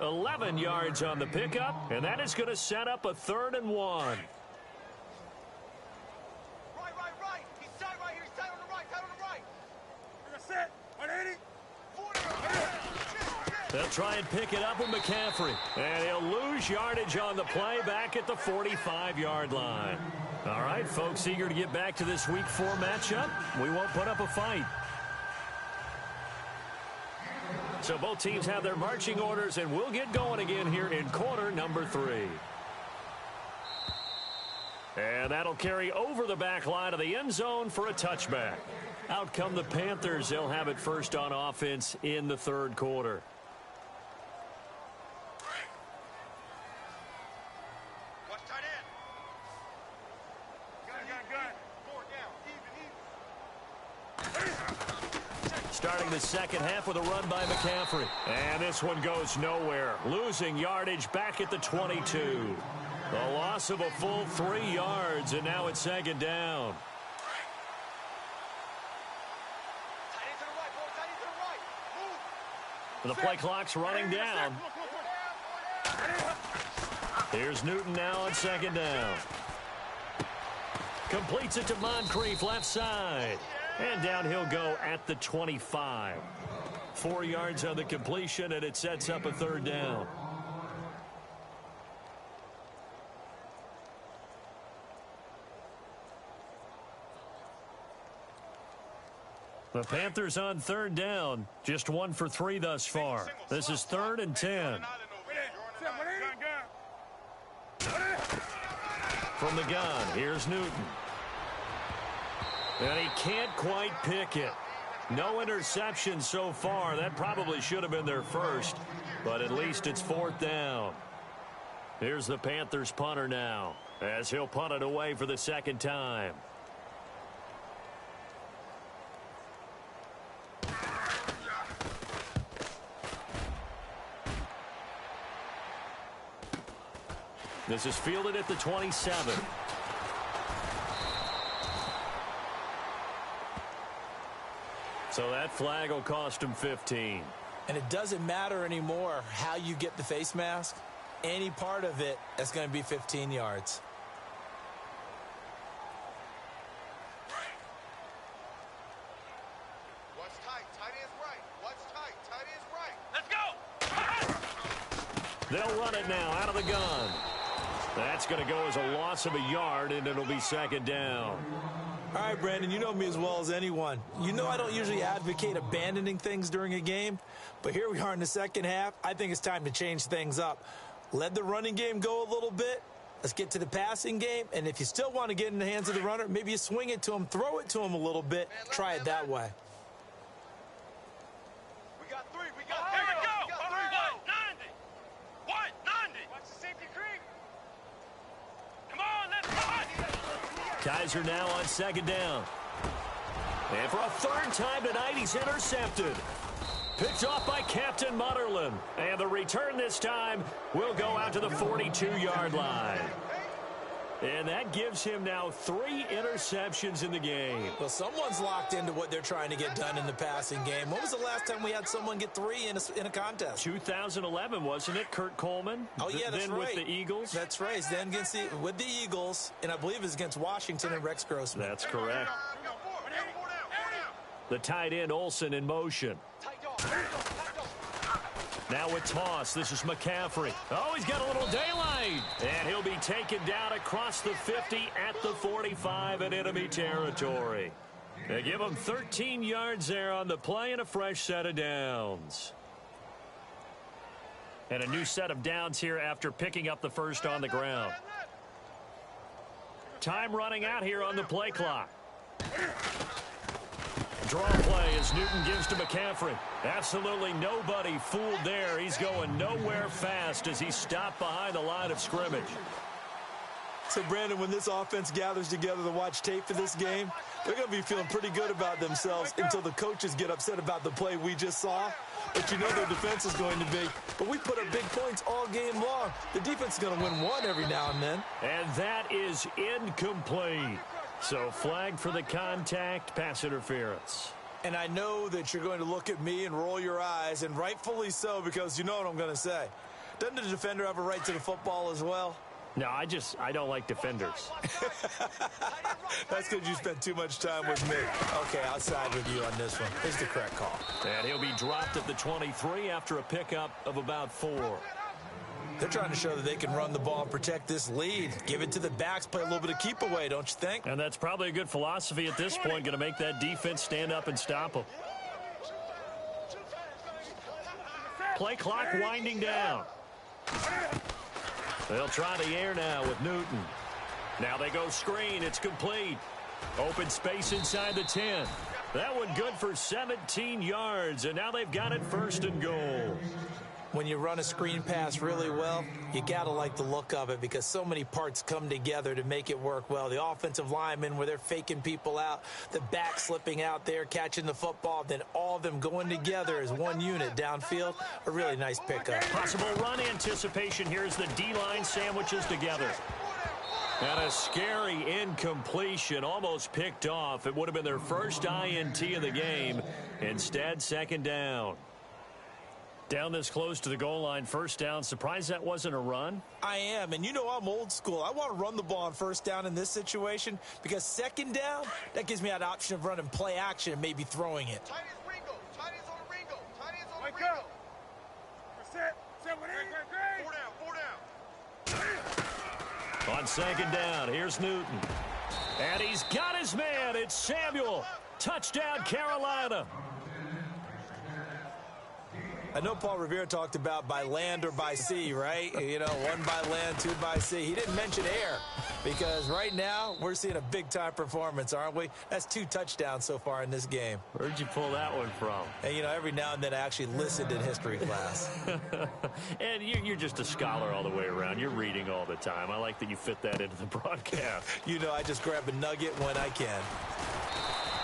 [SPEAKER 2] 11 yards on the pickup, and that is going to set up a 3rd and 1.
[SPEAKER 4] Right. He's tight right here. He's tight on the right. You're set. 180. 40.
[SPEAKER 2] They'll try and pick it up with McCaffrey. And he'll lose yardage on the play back at the 45-yard line. All right, folks, eager to get back to this Week 4 matchup. We won't put up a fight. So both teams have their marching orders, and we'll get going again here in quarter number 3. And that'll carry over the back line of the end zone for a touchback. Out come the Panthers. They'll have it first on offense in the third quarter.
[SPEAKER 4] Watch tight end.
[SPEAKER 2] Starting the second half with a run by McCaffrey. And this one goes nowhere. Losing yardage back at the 22. The loss of a full 3 yards, and now it's second down.
[SPEAKER 4] Tight end to the right, boy. Tight end to the right. Move.
[SPEAKER 2] The play clock's running down. Here's Newton now on second down. Completes it to Moncrief, left side. And down he'll go at the 25. 4 yards on the completion, and it sets up a third down. The Panthers on third down. Just 1 for 3 thus far. This is 3rd and 10. From the gun, here's Newton. And he can't quite pick it. No interception so far. That probably should have been their first, but at least it's 4th down. Here's the Panthers punter now, as he'll punt it away for the second time. This is fielded at the 27. So that flag will cost him 15.
[SPEAKER 3] And it doesn't matter anymore how you get the face mask. Any part of it is going to be 15 yards.
[SPEAKER 4] Watch tight. Tight end's right. Watch tight. Tight end's right. Let's go.
[SPEAKER 2] They'll run it now out of the gun. That's going to go as a loss of a yard, and it'll be second down.
[SPEAKER 3] All right, Brandon, you know me as well as anyone. You know I don't usually advocate abandoning things during a game, but here we are in the second half. I think it's time to change things up. Let the running game go a little bit. Let's get to the passing game, and if you still want to get in the hands of the runner, maybe you swing it to him, throw it to him a little bit, try it that way.
[SPEAKER 4] We got 3. We got 3. Here we go. 190. 190. Watch the safety creep. Come on, let's go.
[SPEAKER 2] Kaiser now on second down. And for a third time tonight, he's intercepted. Picked off by Captain Mutterland. And the return this time will go out to the 42-yard line. And that gives him now 3 interceptions in the game.
[SPEAKER 3] Well, someone's locked into what they're trying to get done in the passing game. When was the last time we had someone get 3 in a contest?
[SPEAKER 2] 2011, wasn't it? Kurt Coleman?
[SPEAKER 3] Oh, yeah, that's
[SPEAKER 2] then
[SPEAKER 3] right.
[SPEAKER 2] with the Eagles?
[SPEAKER 3] That's right. Then with the Eagles, and I believe it's against Washington and Rex Grossman.
[SPEAKER 2] That's correct. The tight end, Olsen, in motion. Now with toss, this is McCaffrey. Oh, he's got a little daylight. And he'll be taken down across the 50 at the 45 in enemy territory. They give him 13 yards there on the play and a fresh set of downs. And a new set of downs here after picking up the first on the ground. Time running out here on the play clock. Draw play as Newton gives to McCaffrey. Absolutely nobody fooled there. He's going nowhere fast as he stopped behind the line of scrimmage.
[SPEAKER 3] So, Brandon, when this offense gathers together to watch tape for this game, they're going to be feeling pretty good about themselves until the coaches get upset about the play we just saw. But you know their defense is going to be. But we put up big points all game long. The defense is going to win one every now and then.
[SPEAKER 2] And that is incomplete. So flag for the contact, pass interference.
[SPEAKER 3] And I know that you're going to look at me and roll your eyes, and rightfully so, because you know what I'm going to say. Doesn't the defender have a right to the football as well?
[SPEAKER 2] No, I don't like defenders.
[SPEAKER 3] That's because you spent too much time with me. Okay, I'll side with you on this one. It's the correct call.
[SPEAKER 2] And he'll be dropped at the 23 after a pickup of about 4.
[SPEAKER 3] They're trying to show that they can run the ball and protect this lead. Give it to the backs, play a little bit of keep away, don't you think?
[SPEAKER 2] And that's probably a good philosophy at this point, going to make that defense stand up and stop them. Play clock winding down. They'll try the air now with Newton. Now they go screen. It's complete. Open space inside the 10. That one good for 17 yards, and now they've got it first and goal.
[SPEAKER 3] When you run a screen pass really well, you got to like the look of it because so many parts come together to make it work well. The offensive linemen where they're faking people out, the back slipping out there, catching the football, then all of them going together as one unit downfield. A really nice pickup.
[SPEAKER 2] Possible run anticipation here as the D-line sandwiches together. And a scary incompletion, almost picked off. It would have been their first INT of the game. Instead, second down. Down this close to the goal line, first down. Surprised that wasn't a run?
[SPEAKER 3] I am, and you know I'm old school. I want to run the ball on first down in this situation because second down, that gives me that option of running play action and maybe throwing it.
[SPEAKER 4] Tight is Ringo. Tight is on Ringo. Tight is on Ringo. Four down.
[SPEAKER 2] On second down, here's Newton. And he's got his man. It's Samuel. Touchdown, Carolina.
[SPEAKER 3] I know Paul Revere talked about by land or by sea, right? You know, one by land, two by sea. He didn't mention air because right now we're seeing a big-time performance, aren't we? That's 2 touchdowns so far in this game.
[SPEAKER 2] Where'd you pull that one from?
[SPEAKER 3] And, you know, every now and then I actually listened in history class.
[SPEAKER 2] And you're just a scholar all the way around. You're reading all the time. I like that you fit that into the broadcast.
[SPEAKER 3] You know, I just grab a nugget when I can.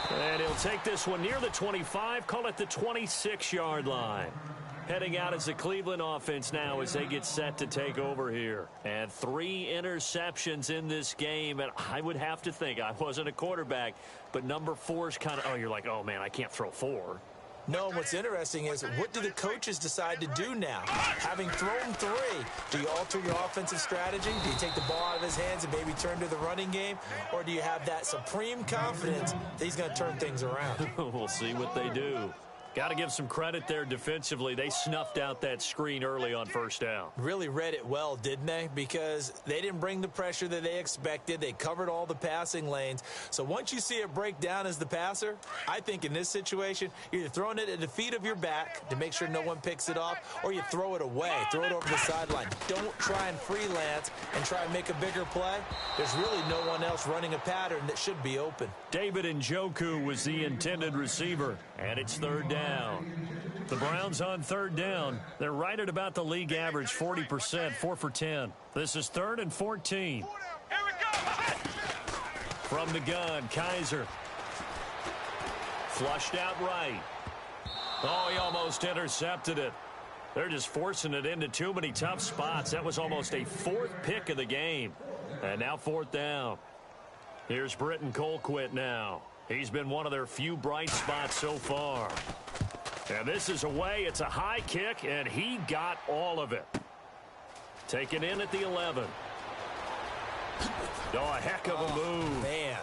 [SPEAKER 2] And he'll take this one near the 25, call it the 26-yard line. Heading out as the Cleveland offense now as they get set to take over here. And 3 interceptions in this game. And I would have to think, I wasn't a quarterback, but number 4 is kind of, oh, you're like, oh, man, I can't throw 4.
[SPEAKER 3] No, what's interesting is what do the coaches decide to do now? Having thrown 3, do you alter your offensive strategy? Do you take the ball out of his hands and maybe turn to the running game? Or do you have that supreme confidence that he's going to turn things around?
[SPEAKER 2] We'll see what they do. Got to give some credit there defensively. They snuffed out that screen early on first down.
[SPEAKER 3] Really read it well, didn't they? Because they didn't bring the pressure that they expected. They covered all the passing lanes. So once you see it break down as the passer, I think in this situation, you're either throwing it at the feet of your back to make sure no one picks it off, or you throw it away, throw it over the sideline. Don't try and freelance and try and make a bigger play. There's really no one else running a pattern that should be open.
[SPEAKER 2] David Njoku was the intended receiver, and it's third down. The Browns on third down. They're right at about the league average, 40%, 4 for 10. This is 3rd and 14.
[SPEAKER 4] Here we go.
[SPEAKER 2] From the gun, Kaiser. Flushed out right. Oh, he almost intercepted it. They're just forcing it into too many tough spots. That was almost a 4th pick of the game. And now 4th down. Here's Britton Colquitt now. He's been one of their few bright spots so far. And this is away. It's a high kick, and he got all of it. Taken in at the 11. Oh, a heck of a move.
[SPEAKER 3] Man.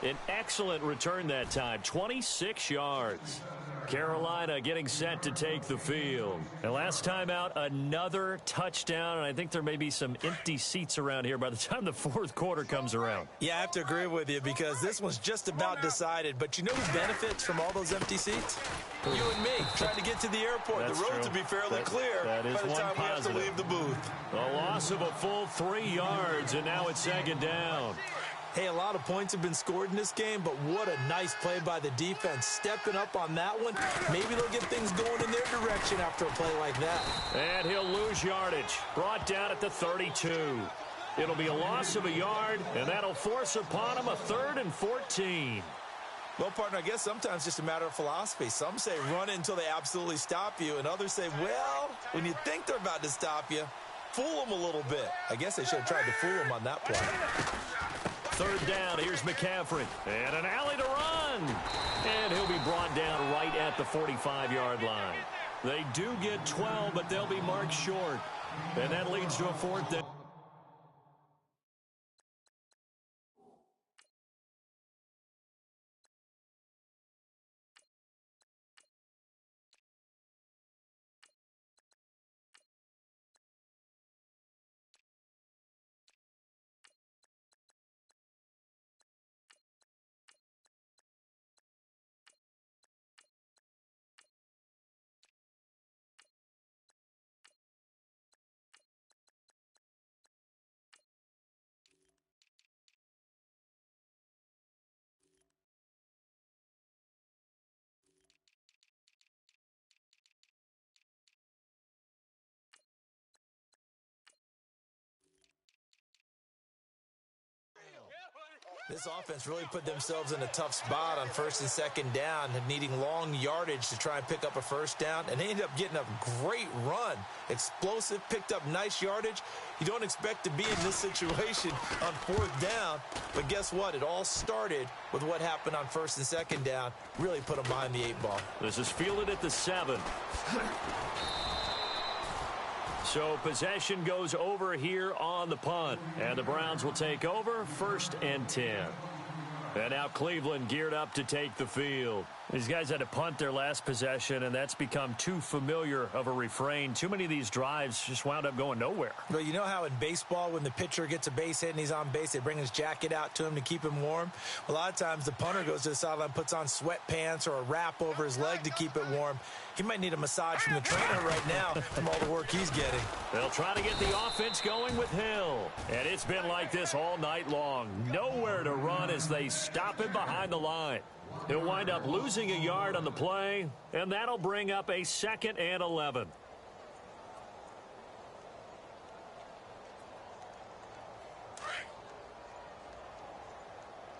[SPEAKER 2] An excellent return that time, 26 yards. Carolina getting set to take the field. And last time out, another touchdown, and I think there may be some empty seats around here by the time the 4th quarter comes around.
[SPEAKER 3] Yeah, I have to agree with you because this one's just about decided. But you know who benefits from all those empty seats? You and me, trying to get to the airport.
[SPEAKER 2] That's
[SPEAKER 3] the roads
[SPEAKER 2] true.
[SPEAKER 3] will be fairly clear
[SPEAKER 2] that is
[SPEAKER 3] by the
[SPEAKER 2] one
[SPEAKER 3] time we have to
[SPEAKER 2] positive.
[SPEAKER 3] leave the booth.
[SPEAKER 2] A loss of a full 3 yards, and now it's second down.
[SPEAKER 3] Hey, a lot of points have been scored in this game, but what a nice play by the defense. Stepping up on that one, maybe they'll get things going in their direction after a play like that.
[SPEAKER 2] And he'll lose yardage. Brought down at the 32. It'll be a loss of a yard, and that'll force upon him a 3rd and 14.
[SPEAKER 3] Well, partner, I guess sometimes it's just a matter of philosophy. Some say run until they absolutely stop you, and others say, well, when you think they're about to stop you, fool them a little bit. I guess they should have tried to fool them on that play.
[SPEAKER 2] 3rd down, here's McCaffrey. And an alley to run. And he'll be brought down right at the 45-yard line. They do get 12, but they'll be marked short. And that leads to a 4th down.
[SPEAKER 3] This offense really put themselves in a tough spot on first and second down, needing long yardage to try and pick up a first down, and they ended up getting a great run. Explosive, picked up nice yardage. You don't expect to be in this situation on fourth down, but guess what? It all started with what happened on first and second down. Really put them behind the 8 ball.
[SPEAKER 2] This is fielded at the 7. So possession goes over here on the punt. And the Browns will take over 1st and 10. And now Cleveland geared up to take the field. These guys had to punt their last possession, and that's become too familiar of a refrain. Too many of these drives just wound up going nowhere.
[SPEAKER 3] Well, you know how in baseball when the pitcher gets a base hit and he's on base, they bring his jacket out to him to keep him warm? A lot of times the punter goes to the sideline, puts on sweatpants or a wrap over his leg to keep it warm. He might need a massage from the trainer right now from all the work he's getting.
[SPEAKER 2] They'll try to get the offense going with Hill. And it's been like this all night long. Nowhere to run as they stop him behind the line. He'll wind up losing a yard on the play, and that'll bring up a 2nd and 11.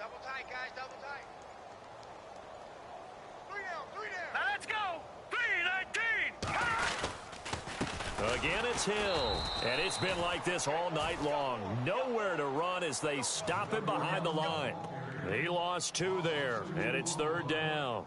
[SPEAKER 4] Double tight, guys, double tight. 3 down, 3 down. Now let's go. 3-19.
[SPEAKER 2] Again, it's Hill. And it's been like this all night long. Nowhere to run as they stop him behind the line. He lost 2 there, and it's 3rd down.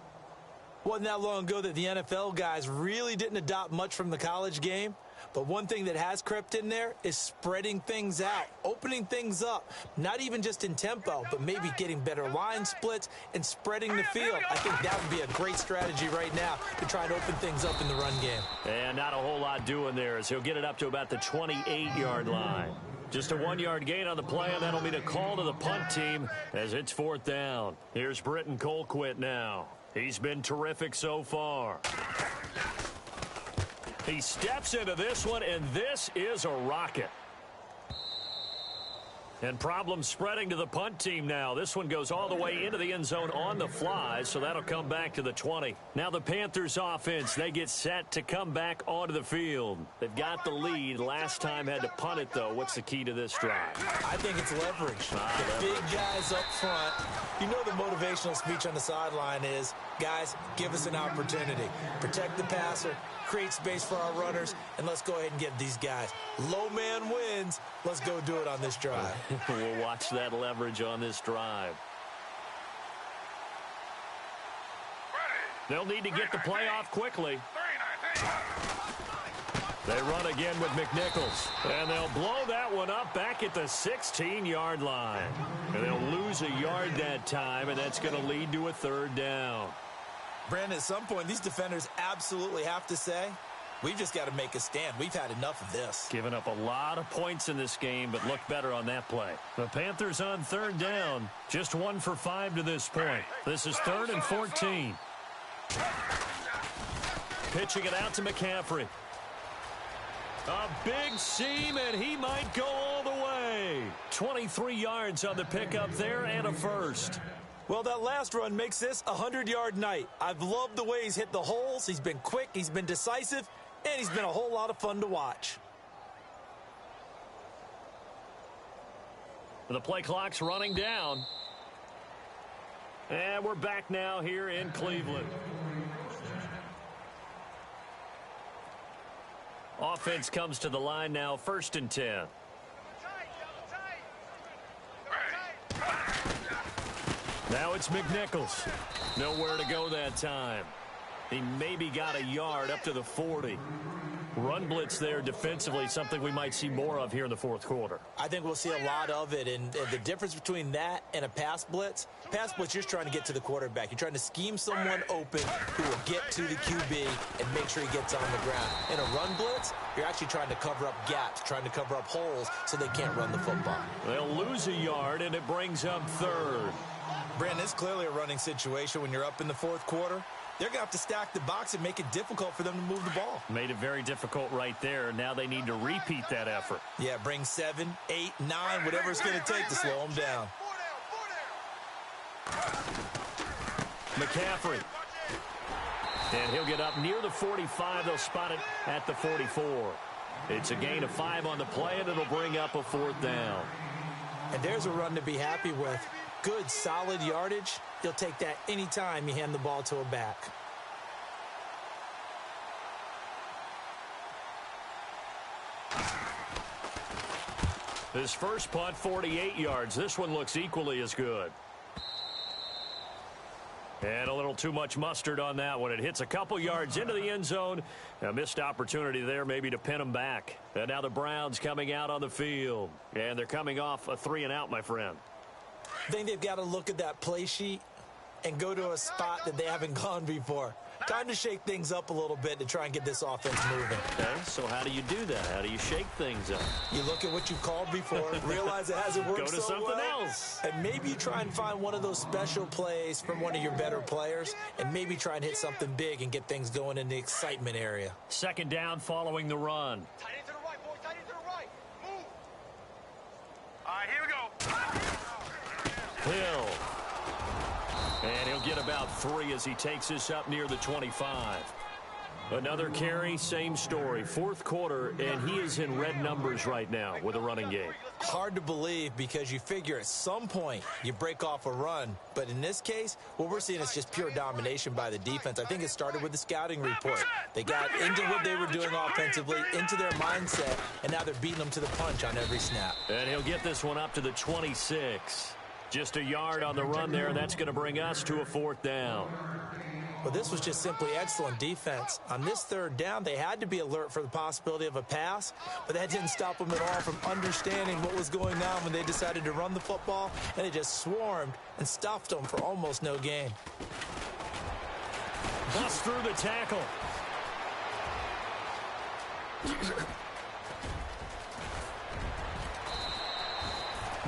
[SPEAKER 3] Wasn't that long ago that the NFL guys really didn't adopt much from the college game. But one thing that has crept in there is spreading things out, opening things up, not even just in tempo, but maybe getting better line splits and spreading the field. I think that would be a great strategy right now to try and open things up in the run game.
[SPEAKER 2] And not a whole lot doing there as he'll get it up to about the 28-yard line. Just a 1-yard gain on the play, and that'll be the call to the punt team as it's 4th down. Here's Britton Colquitt now. He's been terrific so far. He steps into this one, and this is a rocket. And problems spreading to the punt team now. This one goes all the way into the end zone on the fly, so that'll come back to the 20. Now the Panthers offense, they get set to come back onto the field. They've got the lead. Last time had to punt it, though. What's the key to this drive?
[SPEAKER 3] I think it's leverage. The big guys up front. You know the motivational speech on the sideline is, guys, give us an opportunity. Protect the passer, create space for our runners, and let's go ahead and give these guys. Low man wins. Let's go do it on this drive.
[SPEAKER 2] We'll watch that leverage on this drive. They'll need to get the play off quickly. They run again with McNichols. And they'll blow that one up back at the 16-yard line. And they'll lose a yard that time, and that's going to lead to a 3rd down.
[SPEAKER 3] Brandon, at some point, these defenders absolutely have to say, we've just got to make a stand. We've had enough of this.
[SPEAKER 2] Giving up a lot of points in this game, but looked better on that play. The Panthers on 3rd down. Just 1 for 5 to this point. This is 3rd and 14. Pitching it out to McCaffrey. A big seam, and he might go all the way. 23 yards on the pickup there and a first.
[SPEAKER 3] Well, that last run makes this a 100-yard night. I've loved the way he's hit the holes. He's been quick, he's been decisive, and he's been a whole lot of fun to watch.
[SPEAKER 2] The play clock's running down. And we're back now here in Cleveland. Offense comes to the line now, 1st and 10. Now it's McNichols. Nowhere to go that time. He maybe got a yard up to the 40. Run blitz there defensively, something we might see more of here in the 4th quarter.
[SPEAKER 3] I think we'll see a lot of it, and the difference between that and a pass blitz, you're just trying to get to the quarterback. You're trying to scheme someone open who will get to the QB and make sure he gets on the ground. In a run blitz, you're actually trying to cover up gaps, trying to cover up holes so they can't run the football.
[SPEAKER 2] They'll lose a yard, and it brings up 3rd.
[SPEAKER 3] Brandon, it's clearly a running situation when you're up in the 4th quarter. They're going to have to stack the box and make it difficult for them to move the ball.
[SPEAKER 2] Made it very difficult right there. Now they need to repeat that effort.
[SPEAKER 3] Yeah, bring 7, 8, 9, whatever it's going to take to slow them down.
[SPEAKER 2] McCaffrey. And he'll get up near the 45. They'll spot it at the 44. It's a gain of 5 on the play, and it'll bring up a 4th down.
[SPEAKER 3] And there's a run to be happy with. good, solid yardage, you'll take that anytime you hand the ball to a back.
[SPEAKER 2] His first punt, 48 yards. This one looks equally as good. And a little too much mustard on that one. It hits a couple yards into the end zone. A missed opportunity there maybe to pin them back. And now the Browns coming out on the field. And they're coming off a 3-and-out, my friend.
[SPEAKER 3] I think they've got to look at that play sheet and go to a spot that they haven't gone before. Time to shake things up a little bit to try and get this offense moving.
[SPEAKER 2] Okay, so how do you do that? How do you shake things up?
[SPEAKER 3] You look at what you've called before, realize it hasn't worked
[SPEAKER 2] Go to
[SPEAKER 3] so
[SPEAKER 2] something
[SPEAKER 3] well,
[SPEAKER 2] else.
[SPEAKER 3] and maybe you try and find one of those special plays from one of your better players, and maybe try and hit something big and get things going in the excitement area.
[SPEAKER 2] Second down following the run.
[SPEAKER 4] Tight end to the right, boys. Tight end to the right. Move. All right, here we go.
[SPEAKER 2] Hill. And he'll get about 3 as he takes this up near the 25. Another carry, same story. Fourth quarter, and he is in red numbers right now with a running game.
[SPEAKER 3] Hard to believe because you figure at some point you break off a run. But in this case, what we're seeing is just pure domination by the defense. I think it started with the scouting report. They got into what they were doing offensively, into their mindset, and now they're beating them to the punch on every snap.
[SPEAKER 2] And he'll get this one up to the 26. Just a yard on the run there. That's going to bring us to a 4th down.
[SPEAKER 3] Well, this was just simply excellent defense. On this 3rd down, they had to be alert for the possibility of a pass, but that didn't stop them at all from understanding what was going on when they decided to run the football, and they just swarmed and stuffed them for almost no gain.
[SPEAKER 2] Bust through the tackle.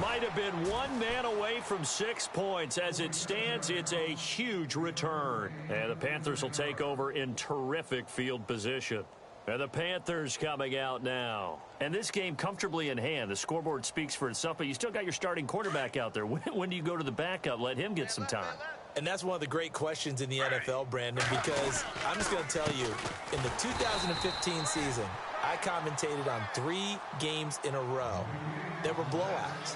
[SPEAKER 2] Might have been one man away from 6 points. As it stands, it's a huge return. And the Panthers will take over in terrific field position. And the Panthers coming out now. And this game comfortably in hand. The scoreboard speaks for itself, but you still got your starting quarterback out there. When do you go to the backup? Let him get some time.
[SPEAKER 3] And that's one of the great questions in the NFL, Brandon, because I'm just going to tell you, in the 2015 season, I commentated on 3 games in a row that were blowouts.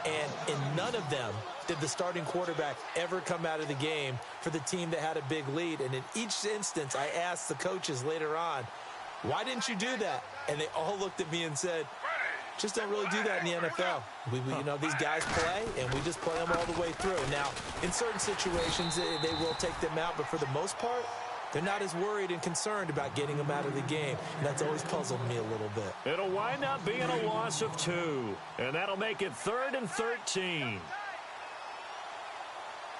[SPEAKER 3] And in none of them did the starting quarterback ever come out of the game for the team that had a big lead. And in each instance, I asked the coaches later on, why didn't you do that? And they all looked at me and said, just don't really do that in the NFL. You know, these guys play, and we just play them all the way through. Now, in certain situations, they will take them out, but for the most part, they're not as worried and concerned about getting them out of the game. And that's always puzzled me a little bit.
[SPEAKER 2] It'll wind up being a loss of 2. And that'll make it 3rd and 13.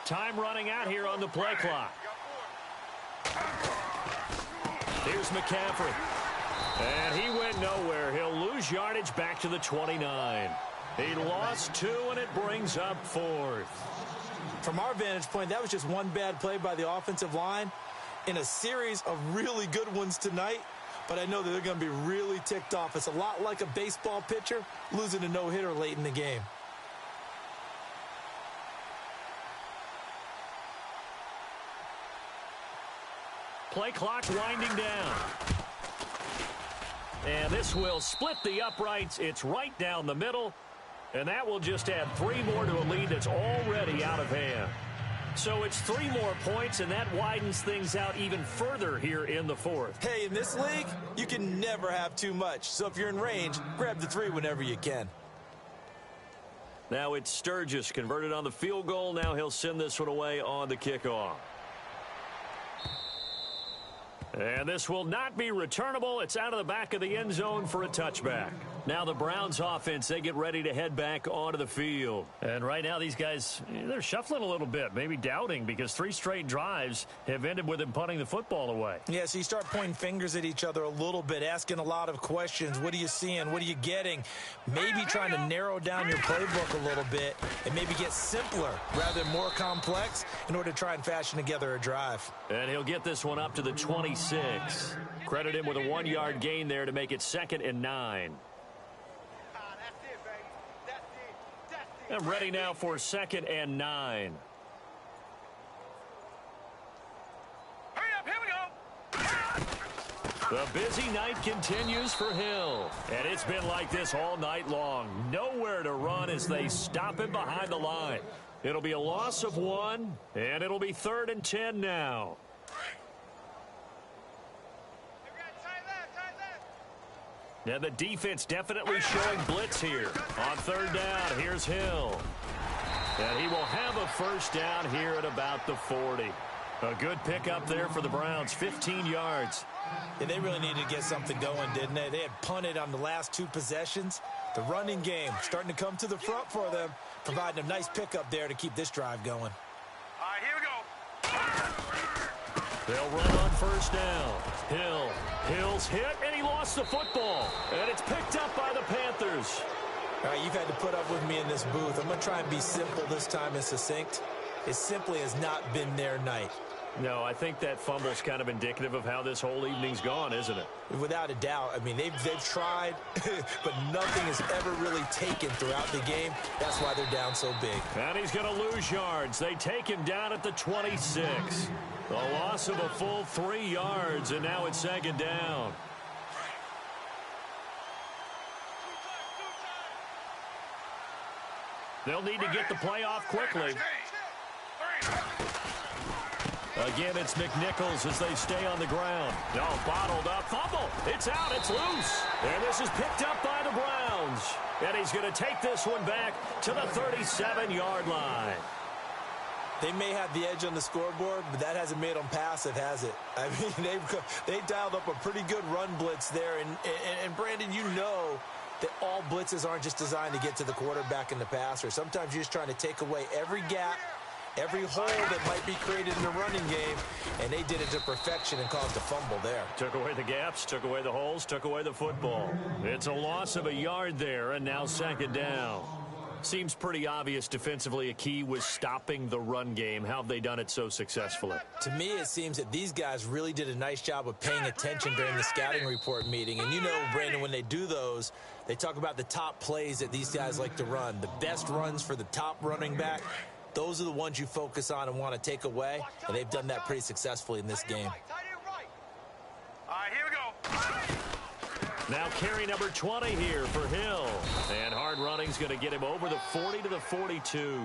[SPEAKER 2] Time running out here on the play clock. Here's McCaffrey. And he went nowhere. He'll lose yardage back to the 29. He lost 2, and it brings up 4th.
[SPEAKER 3] From our vantage point, that was just one bad play by the offensive line in a series of really good ones tonight, but I know that they're going to be really ticked off. It's a lot like a baseball pitcher losing a no-hitter late in the game.
[SPEAKER 2] Play clock winding down. And this will split the uprights. It's right down the middle, and that will just add 3 more to a lead that's already out of hand. So it's 3 more points, and that widens things out even further here in the 4th.
[SPEAKER 3] Hey, in this league, you can never have too much. So if you're in range, grab the 3 whenever you can.
[SPEAKER 2] Now it's Sturgis converted on the field goal. Now he'll send this one away on the kickoff. And this will not be returnable. It's out of the back of the end zone for a touchback. Now the Browns offense, they get ready to head back onto the field. And right now these guys, they're shuffling a little bit, maybe doubting, because 3 straight drives have ended with them punting the football away.
[SPEAKER 3] Yeah, so you start pointing fingers at each other a little bit, asking a lot of questions. What are you seeing? What are you getting? Maybe trying to narrow down your playbook a little bit and maybe get simpler rather than more complex in order to try and fashion together a drive.
[SPEAKER 2] And he'll get this one up to the 26. Credit him with a 1-yard gain there to make it 2nd and 9. And ready now for 2nd and 9.
[SPEAKER 4] Hurry up, here we go.
[SPEAKER 2] The busy night continues for Hill. And it's been like this all night long. Nowhere to run as they stop him behind the line. It'll be a loss of 1, and it'll be 3rd and 10 now. And the defense definitely showing blitz here. On 3rd down, here's Hill. And he will have a first down here at about the 40. A good pickup there for the Browns, 15 yards.
[SPEAKER 3] And they really needed to get something going, didn't they? They had punted on the last 2 possessions. The running game starting to come to the front for them, providing a nice pickup there to keep this drive going.
[SPEAKER 4] All right, here we go.
[SPEAKER 2] They'll run on first down. Hill's hit, and he lost the football. And it's picked up by the Panthers.
[SPEAKER 3] All right, you've had to put up with me in this booth. I'm going to try and be simple this time and succinct. It simply has not been their night.
[SPEAKER 2] No, I think that fumble's kind of indicative of how this whole evening's gone, isn't it?
[SPEAKER 3] Without a doubt. I mean, they've tried, but nothing has ever really taken throughout the game. That's why they're down so big.
[SPEAKER 2] And he's going to lose yards. They take him down at the 26. A loss of a full 3 yards, and now it's 2nd down. They'll need to get the play off quickly. Again, it's McNichols as they stay on the ground. No, bottled up. Fumble. It's out. It's loose. And this is picked up by the Browns. And he's going to take this one back to the 37-yard line.
[SPEAKER 3] They may have the edge on the scoreboard, but that hasn't made them passive, has it? I mean, they dialed up a pretty good run blitz there. And Brandon, you know that all blitzes aren't just designed to get to the quarterback in the passer. Sometimes you're just trying to take away every gap, every hole that might be created in the running game, and they did it to perfection and caused a fumble there.
[SPEAKER 2] Took away the gaps, took away the holes, took away the football. It's a loss of a yard there, and now 2nd down. Seems pretty obvious defensively a key was stopping the run game. How have they done it so successfully?
[SPEAKER 3] To me, it seems that these guys really did a nice job of paying attention during the scouting report meeting. And you know, Brandon, when they do those, they talk about the top plays that these guys like to run. The best runs for the top running back, those are the ones you focus on and want to take away. And they've done that pretty successfully in this game.
[SPEAKER 4] All right, here we go.
[SPEAKER 2] Now carry number 20 here for Hill. And hard running's going to get him over the 40 to the 42.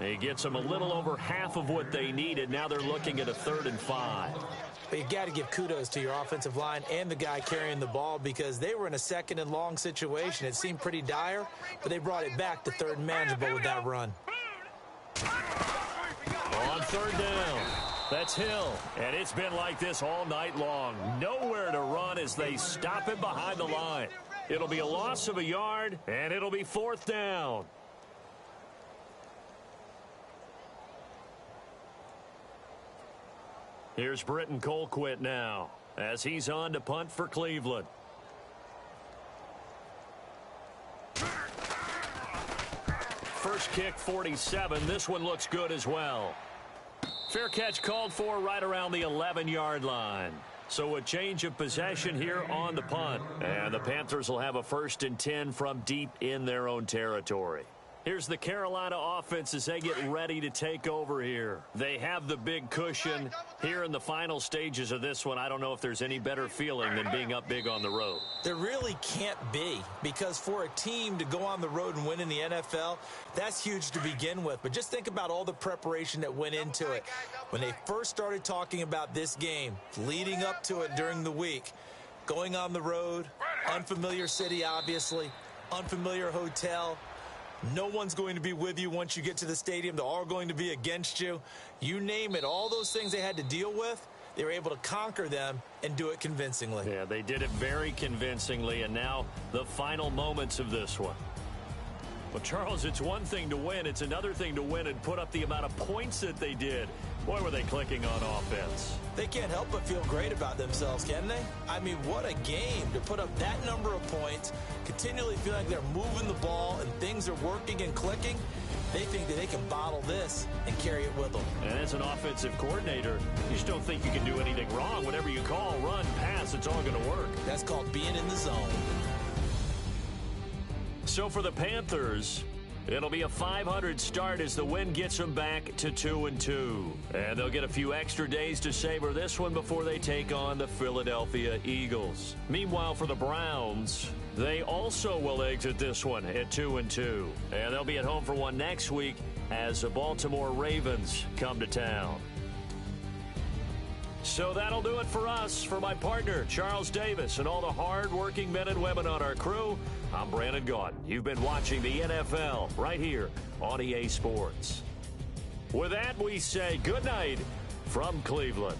[SPEAKER 2] He gets them a little over half of what they needed. Now they're looking at a 3rd and 5.
[SPEAKER 3] But you got to give kudos to your offensive line and the guy carrying the ball because they were in a 2nd and long situation. It seemed pretty dire, but they brought it back to 3rd and manageable with that run.
[SPEAKER 2] On 3rd down, that's Hill. And it's been like this all night long. Nowhere to run as they stop him behind the line. It'll be a loss of a yard, and it'll be 4th down. Here's Britton Colquitt now as he's on to punt for Cleveland. First kick, 47. This one looks good as well. Fair catch called for right around the 11-yard line. So a change of possession here on the punt. And the Panthers will have a 1st and 10 from deep in their own territory. Here's the Carolina offense as they get ready to take over here. They have the big cushion here in the final stages of this one. I don't know if there's any better feeling than being up big on the road.
[SPEAKER 3] There really can't be, because for a team to go on the road and win in the NFL, that's huge to begin with. But just think about all the preparation that went into it. When they first started talking about this game, leading up to it during the week, going on the road, unfamiliar city, obviously, unfamiliar hotel. No one's going to be with you once you get to the stadium. They're all going to be against you. You name it, all those things they had to deal with, they were able to conquer them and do it convincingly.
[SPEAKER 2] Yeah, they did it very convincingly, and now the final moments of this one. Well, Charles, it's one thing to win. It's another thing to win and put up the amount of points that they did. Boy, were they clicking on offense.
[SPEAKER 3] They can't help but feel great about themselves, can they? I mean, what a game to put up that number of points, continually feel like they're moving the ball and things are working and clicking. They think that they can bottle this and carry it with them.
[SPEAKER 2] And as an offensive coordinator, you just don't think you can do anything wrong. Whatever you call, run, pass, it's all going to work.
[SPEAKER 3] That's called being in the zone.
[SPEAKER 2] So for the Panthers, it'll be a 500 start as the win gets them back to 2-2. And they'll get a few extra days to savor this one before they take on the Philadelphia Eagles. Meanwhile, for the Browns, they also will exit this one at 2-2. And they'll be at home for one next week as the Baltimore Ravens come to town. So that'll do it for us. For my partner, Charles Davis, and all the hard-working men and women on our crew, I'm Brandon Gaudin. You've been watching the NFL right here on EA Sports. With that, we say good night from Cleveland.